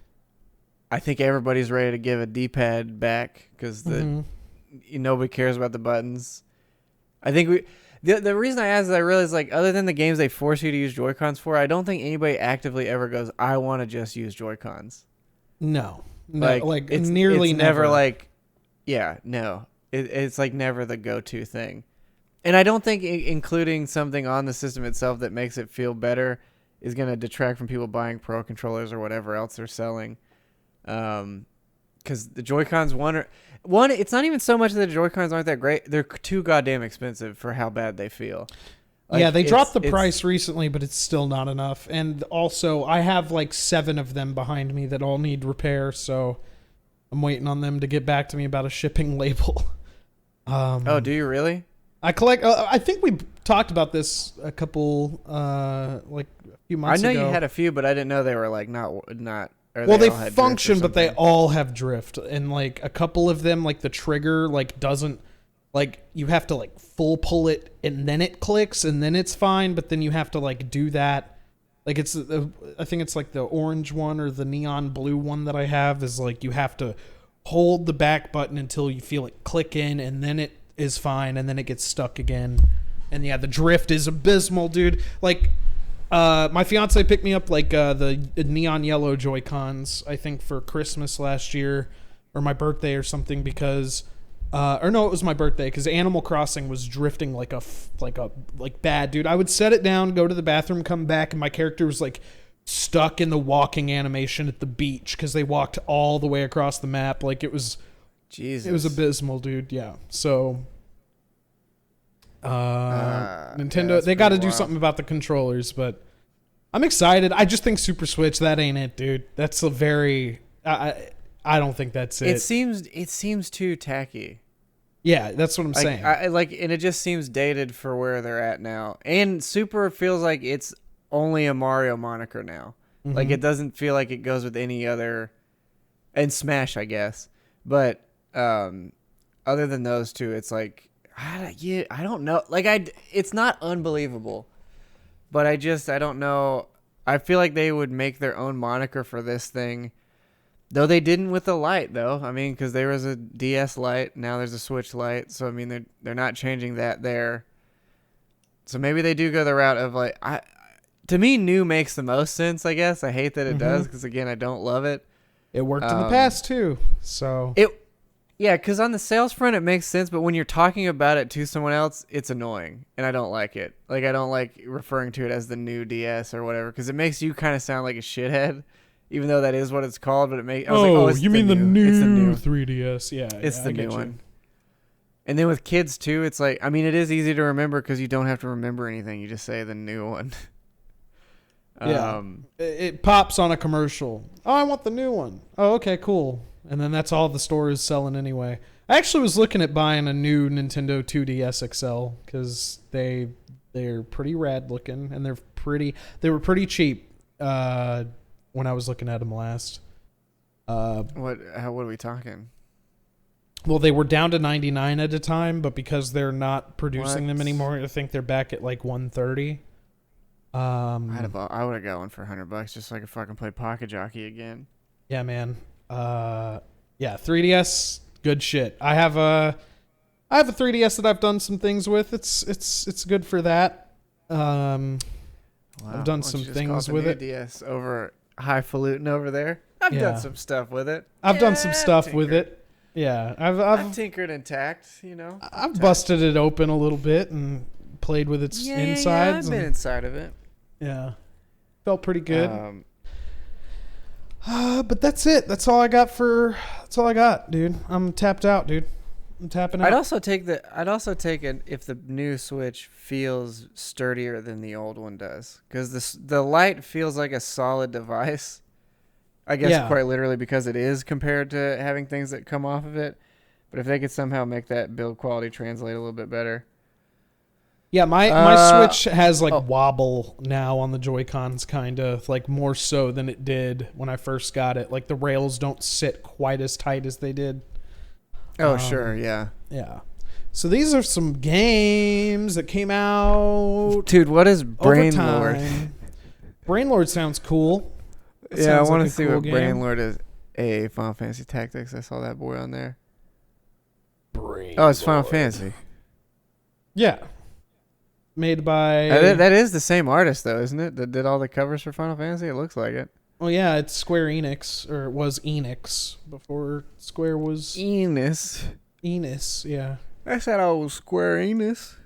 I think everybody's ready to give a D-pad back because nobody cares about the buttons. I think the reason I asked is I realized, like, other than the games they force you to use Joy-Cons for, I don't think anybody actively ever goes, I want to just use Joy-Cons. No, it's nearly never like, no. It's like never the go-to thing. And I don't think including something on the system itself that makes it feel better is going to detract from people buying Pro controllers or whatever else they're selling. Because the Joy-Cons, one, it's not even so much that the Joy-Cons aren't that great. They're too goddamn expensive for how bad they feel. Like, yeah, they dropped the price recently, but it's still not enough. And also, I have like 7 of them behind me that all need repair, so I'm waiting on them to get back to me about a shipping label. Oh, do you really? I collect. I think we talked about this a couple, like a few months ago. I know you had a few, but I didn't know they were like not. Well, they function, but they all have drift, and like a couple of them, like the trigger, like doesn't. Like, you have to, like, full pull it, and then it clicks, and then it's fine, but then you have to, like, do that. Like, it's, I think it's, like, the orange one or the neon blue one that I have is, like, you have to hold the back button until you feel it click in, and then it is fine, and then it gets stuck again. And, yeah, the drift is abysmal, dude. Like, my fiance picked me up, like, the neon yellow Joy-Cons, I think, for Christmas last year, or my birthday or something, because... or no, it was my birthday because Animal Crossing was drifting like bad, dude. I would set it down, go to the bathroom, come back, and my character was like stuck in the walking animation at the beach because they walked all the way across the map. Like, it was, Jesus, it was abysmal, dude. Yeah. So, Nintendo, they got to do something about the controllers, but I'm excited. I just think Super Switch, that ain't it, dude. That's a very, I don't think that's it. It seems too tacky. Yeah, that's what I'm saying. And it just seems dated for where they're at now. And Super feels like it's only a Mario moniker now. Mm-hmm. Like, it doesn't feel like it goes with any other, and Smash, I guess. But other than those two, it's like, I don't know. Like, it's not unbelievable, but I don't know. I feel like they would make their own moniker for this thing. Though they didn't with the Lite, though. I mean, because there was a DS Lite, now there's a Switch Lite. So, I mean, they're not changing that there. So maybe they do go the route of, like... to me, new makes the most sense, I guess. I hate that it does, because, again, I don't love it. It worked in the past, too. So... Yeah, because on the sales front, it makes sense. But when you're talking about it to someone else, it's annoying. And I don't like it. Like, I don't like referring to it as the new DS or whatever, because it makes you kind of sound like a shithead. Even though that is what it's called, but it makes... you mean the new 3DS? Yeah, it's the new one. And then with kids too, it's like, I mean, it is easy to remember because you don't have to remember anything. You just say the new one. Yeah, it pops on a commercial. Oh, I want the new one. Oh, okay, cool. And then that's all the store is selling anyway. I actually was looking at buying a new Nintendo 2DS XL because they're pretty rad looking and they were pretty cheap. When I was looking at them last. What are we talking? Well, they were down to 99 at a time, but because they're not producing them anymore, I think they're back at like 130. I would have got one for $100 just so I could fucking play Pocket Jockey again. Yeah, man. 3DS, good shit. I have a 3DS that I've done some things with. It's good for that. Wow. I've done some things with it. DS over highfalutin over there. I I've done some stuff with it. I've done some stuff with it. Yeah, I've tinkered and tacked, I've busted it open a little bit and played with its insides. Yeah, I've been inside of it. Yeah. Felt pretty good. But that's it. That's all I got, dude. I'm tapped out, dude. I'm tapping out. I'd also take it if the new Switch feels sturdier than the old one does, because the Lite feels like a solid device. I guess quite literally because it is compared to having things that come off of it. But if they could somehow make that build quality translate a little bit better. Yeah, my Switch has wobble now on the Joy-Cons, kind of like more so than it did when I first got it. Like the rails don't sit quite as tight as they did. Oh, sure, yeah. Yeah. So these are some games that came out. Dude, what is Brainlord? Brainlord sounds cool. I want to see what Brainlord is. Final Fantasy Tactics. I saw that boy on there. Oh, it's Final Fantasy. Yeah. Made by... that is the same artist, though, isn't it? That did all the covers for Final Fantasy? It looks like it. Oh, yeah, it's Square Enix, or it was Enix before Square was... Enix, yeah. That's that old Square Enix.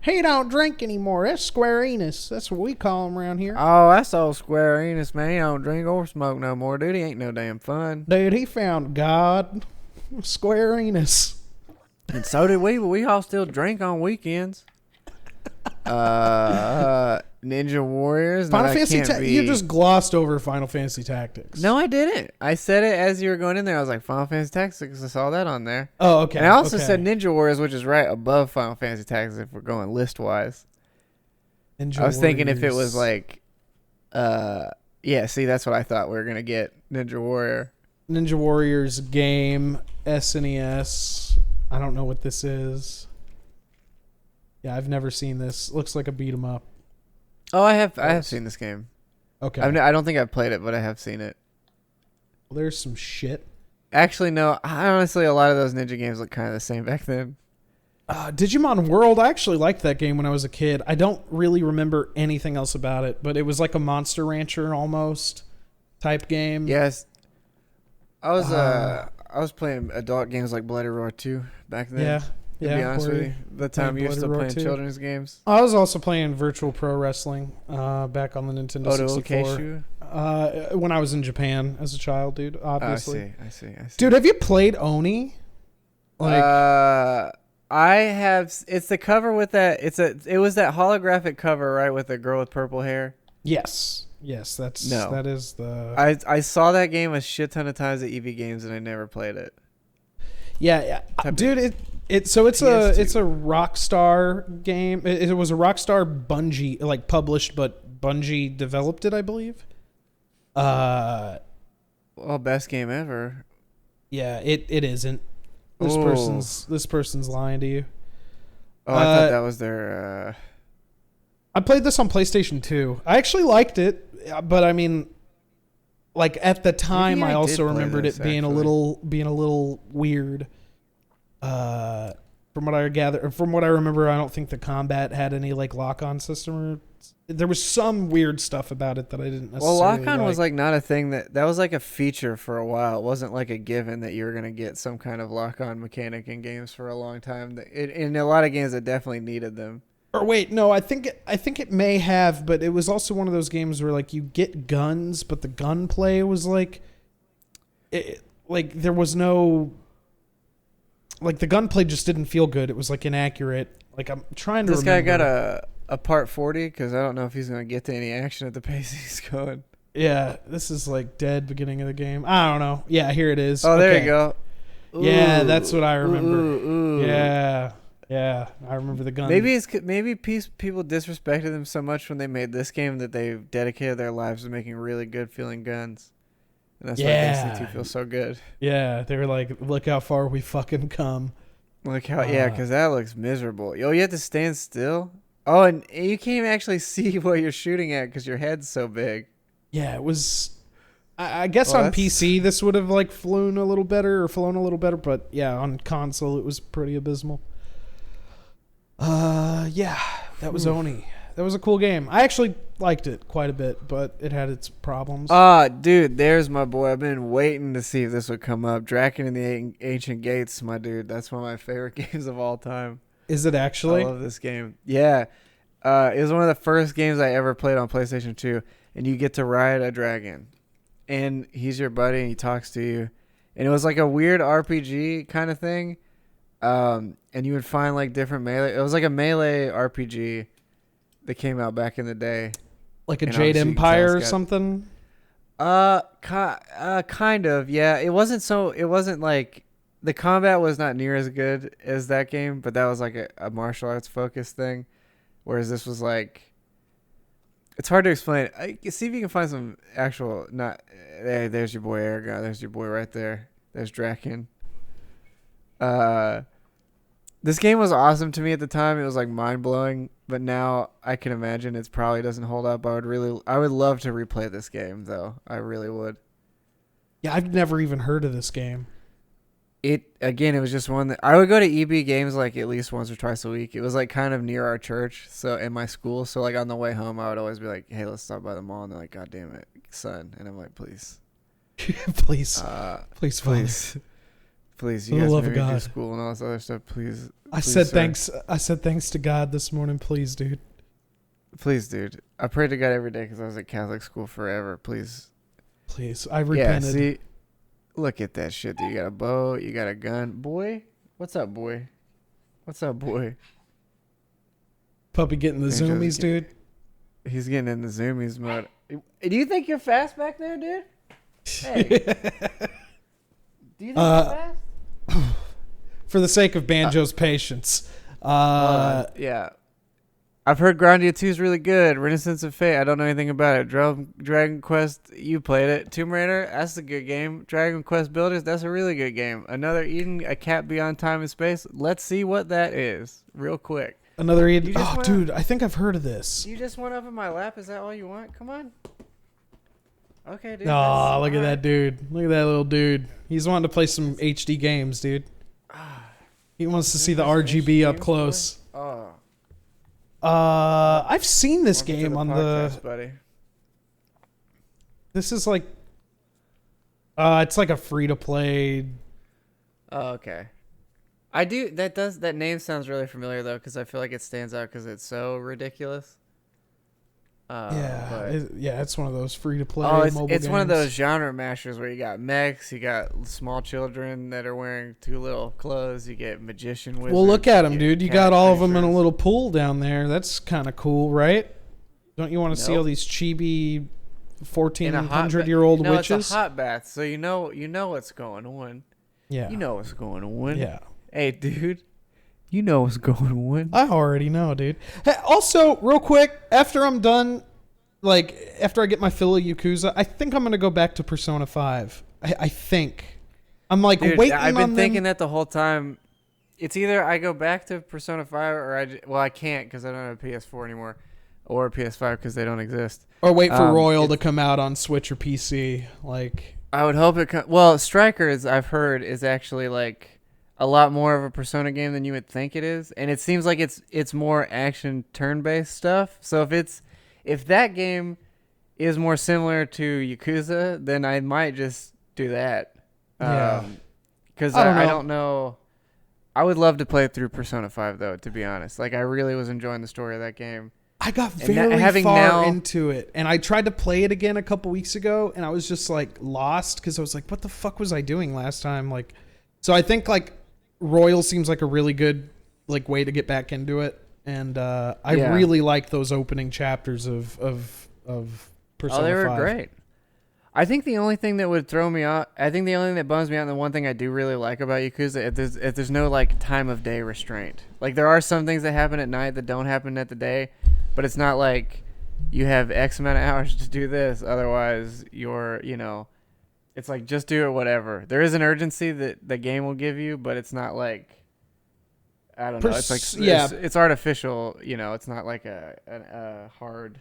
He don't drink anymore. That's Square Enix. That's what we call him around here. Oh, that's old Square Enix, man. He don't drink or smoke no more, dude. He ain't no damn fun. Dude, he found God. Square Enix. And so did we, but we all still drink on weekends. Ninja Warriors. Final Fantasy You just glossed over Final Fantasy Tactics. No, I didn't. I said it as you were going in there. I was like, Final Fantasy Tactics. I saw that on there. Oh, okay. And I also said Ninja Warriors, which is right above Final Fantasy Tactics if we're going list-wise. I was thinking if it was like... see, that's what I thought we were going to get. Ninja Warrior. Ninja Warriors game, SNES. I don't know what this is. Yeah, I've never seen this. Looks like a beat 'em up. Oh, I have seen this game. Okay. I don't think I've played it, but I have seen it. Well, there's some shit. Actually, no. Honestly, a lot of those Ninja games look kind of the same back then. Digimon World, I actually liked that game when I was a kid. I don't really remember anything else about it, but it was like a Monster Rancher almost type game. Yes. I was playing adult games like Bloody Roar 2 back then. Yeah. To be honest with you, the time you were still playing children's games. I was also playing Virtual Pro Wrestling back on the Nintendo 64. When I was in Japan as a child, dude. Obviously. I see. Dude, have you played Oni? I have. It's the cover with that. It was that holographic cover, right, with the girl with purple hair. Yes. That is the. I saw that game a shit ton of times at EV Games and I never played it. Yeah. Dude, it's a Rockstar game. It was a Rockstar Bungie published, but Bungie developed it, I believe. Well, best game ever. Yeah, it isn't. This person's lying to you. Oh, I thought that was their. I played this on PlayStation 2. I actually liked it, but I mean, like at the time, I also remembered it being a little weird. From what I remember, I don't think the combat had any lock-on system. There was some weird stuff about it that I didn't necessarily like. Lock-on was not a thing that was like a feature for a while. It wasn't like a given that you were gonna get some kind of lock-on mechanic in games for a long time. In a lot of games, it definitely needed them. Or wait, no, I think it may have, but it was also one of those games where you get guns, but the gunplay was there was no. The gunplay just didn't feel good. It was inaccurate. I'm trying to. This guy got a part 40 because I don't know if he's gonna get to any action at the pace he's going. Yeah, this is dead beginning of the game. I don't know. Yeah, here it is. Oh, there you go. Ooh, yeah, that's what I remember. Ooh. Yeah, I remember the gun. Maybe people disrespected them so much when they made this game that they dedicated their lives to making really good feeling guns. And that's why Destiny 2 feels so good. Yeah, they were look how far we fucking come. Look how, because that looks miserable. Yo, you have to stand still. Oh, and you can't even actually see what you're shooting at because your head's so big. Yeah, it was. I guess on PC this would have flown a little better, but yeah, on console it was pretty abysmal. Yeah, that was Oni. that was a cool game. I actually liked it quite a bit, but it had its problems. Dude, there's my boy. I've been waiting to see if this would come up. Draken and the Ancient Gates, my dude. That's one of my favorite games of all time. Is it actually? I love this game. Yeah. It was one of the first games I ever played on PlayStation 2, and you get to ride a dragon. And he's your buddy, and he talks to you. And it was like a weird RPG kind of thing. And you would find like different melee. It was like a melee RPG that came out back in the day. Like a Jade Empire or something? Kind of, yeah. It wasn't like, the combat was not near as good as that game, but that was like a martial arts focused thing. Whereas this was like, it's hard to explain. See if you can find some actual, hey, there's your boy Aragon. There's your boy right there. There's Draken. This game was awesome to me at the time. It was like mind blowing, but now I can imagine it probably doesn't hold up. I would love to replay this game though. I really would. Yeah, I've never even heard of this game. It was just one that I would go to EB Games like at least once or twice a week. It was like kind of near our church, so in my school. So like on the way home, I would always be like, "Hey, let's stop by the mall." And they're like, "God damn it, son!" And I'm like, "Please, please, please, please, you guys maybe do school and all this other stuff. Please." I said thanks to God this morning. Please, dude. Please, dude. I pray to God every day because I was at Catholic school forever. Please, I repented. Yeah, see. Look at that shit, dude. You got a bow, you got a gun. Boy? What's up, boy? What's up, boy? Puppy getting the zoomies, dude. He's getting in the zoomies mode. Do you think you're fast back there, dude? Hey. Do you think you're fast? For the sake of Banjo's patience. Yeah. I've heard Grandia 2 is really good. Renaissance of Fate, I don't know anything about it. Dragon Quest, you played it. Tomb Raider, that's a good game. Dragon Quest Builders, that's a really good game. Another Eden, a cat beyond time and space. Let's see what that is real quick. Another Eden. Oh, dude, I think I've heard of this. You just went up in my lap. Is that all you want? Come on. Okay, dude. Oh, look at that dude. Look at that little dude. He's wanting to play some HD games, dude. He wants to see the RGB up close. Oh. I've seen this game on podcast, buddy. This is like, it's like a free to play. Oh, okay. I do. That name sounds really familiar though, because I feel like it stands out because it's so ridiculous. It's one of those free to play. Oh, mobile it's games. one of those genre mashers where you got mechs, you got small children that are wearing too little clothes, you get magician wizards. Well, look at them, dude. You got all of them in a little pool down there. That's kind of cool, right? Don't you want to see all these chibi 1,400-year-old witches? No, it's a hot bath, so you know what's going on. Yeah, you know what's going on. Yeah. Hey, dude. You know what's going on. I already know, dude. Hey, also, real quick, after I'm done, after I get my fill of Yakuza, I think I'm going to go back to Persona 5. I think. I'm dude, waiting I've on been thinking that the whole time. It's either I go back to Persona 5 or I can't because I don't have a PS4 anymore. Or a PS5 because they don't exist. Or wait for Royal to come out on Switch or PC. I would hope it well, Strikers, I've heard, is actually a lot more of a Persona game than you would think it is, and it seems like it's more action turn-based stuff. So if that game is more similar to Yakuza, then I might just do that. Yeah. Because I don't know. I would love to play through Persona 5 though, to be honest. I really was enjoying the story of that game. I got very far into it, and I tried to play it again a couple weeks ago, and I was just lost because I was like, "What the fuck was I doing last time?" So I think Royal seems like a really good way to get back into it, and I really like those opening chapters of Persona 5. Oh, they were great. I think the only thing that would throw me out, I think the only thing that bums me out, and the one thing I do really like about Yakuza, if there's no time of day restraint. There are some things that happen at night that don't happen at the day, but it's not like you have X amount of hours to do this, otherwise you're, it's just do it whatever. There is an urgency that the game will give you, but it's not I don't know. It's artificial. It's not a hard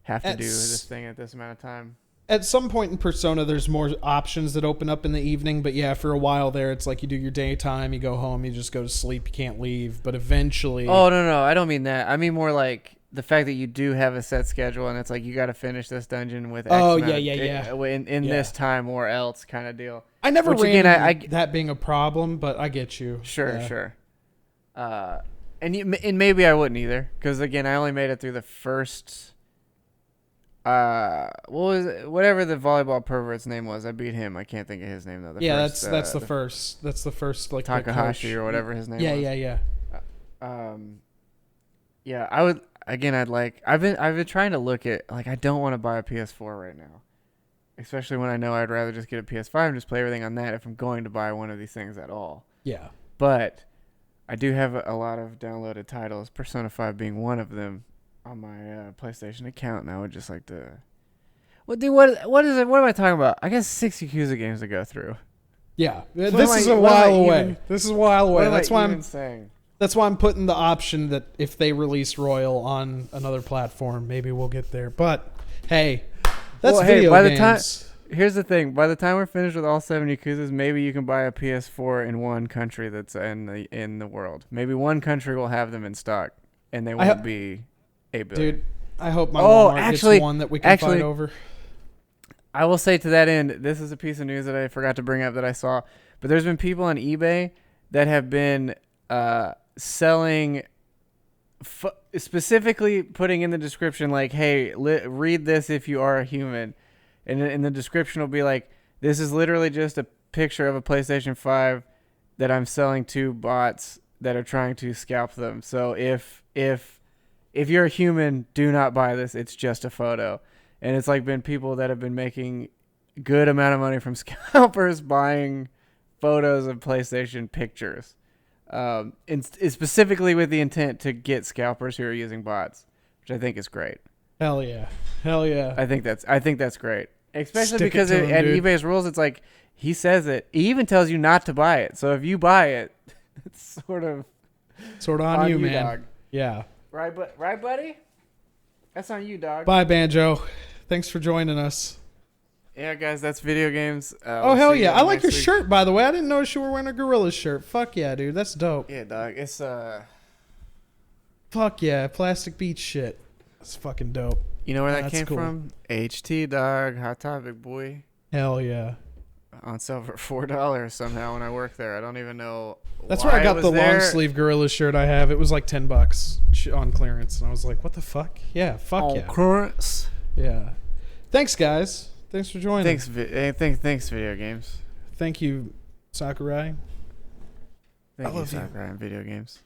have to do this thing at this amount of time. At some point in Persona, there's more options that open up in the evening, but yeah, for a while there, it's you do your daytime, you go home, you just go to sleep, you can't leave, but eventually... Oh, no, I don't mean that. I mean more the fact that you do have a set schedule and it's like you got to finish this dungeon with X in this time or else kind of deal. I never ran that being a problem, but I get you. Sure. And maybe I wouldn't either, because again, I only made it through the first. What was it? Whatever the volleyball pervert's name was, I beat him. I can't think of his name though. That's the first. That's the first like Takahashi or whatever his name was. Yeah. Yeah, I would. Again, I've been trying to look at, like, I don't want to buy a PS4 right now, especially when I know I'd rather just get a PS5 and just play everything on that if I'm going to buy one of these things at all. Yeah. But I do have a lot of downloaded titles, Persona 5 being one of them, on my PlayStation account, and I would just like to. What is it? What am I talking about? I got 6 Yakuza games to go through. Yeah, this is a while away. This is a while away. That's why I'm saying. That's why I'm putting the option that if they release Royal on another platform, maybe we'll get there. But hey, that's video games. Here's the thing: by the time we're finished with all 7 Yakuzas, maybe you can buy a PS4 in one country that's in the world. Maybe one country will have them in stock, and they won't be $8 billion. Dude, I hope my Walmart gets one that we can fight over. I will say to that end, this is a piece of news that I forgot to bring up that I saw, but there's been people on eBay that have been selling, specifically putting in the description like, hey, read this if you are a human, and in the description will be like, this is literally just a picture of a PlayStation 5 that I'm selling to bots that are trying to scalp them. So if you're a human, do not buy this. It's just a photo. And it's like been people that have been making good amount of money from scalpers buying photos of PlayStation pictures. And specifically with the intent to get scalpers who are using bots, which I think is great. Hell yeah. I think that's great, especially because at eBay's rules, it's like he says it. He even tells you not to buy it. So if you buy it, it's sort of on you, man. Dog. Yeah. Right, buddy. That's on you, dog. Bye, Banjo. Thanks for joining us. Yeah, guys, that's video games. Oh, hell yeah. I like your shirt, by the way. I didn't notice you were wearing a Gorilla shirt. Fuck yeah, dude. That's dope. Yeah, dog. It's, Fuck yeah. Plastic Beach shit. That's fucking dope. You know where that came from? HT, dog. Hot Topic, boy. Hell yeah. On sale for $4 somehow when I worked there. I don't even know. That's where I got the long sleeve Gorilla shirt I have. It was like $10 on clearance. And I was like, what the fuck? Yeah, fuck yeah. On clearance? Yeah. Thanks, guys. Thanks for joining. Thanks, video games. Thank you, Sakurai. Thank you, Sakurai, and video games.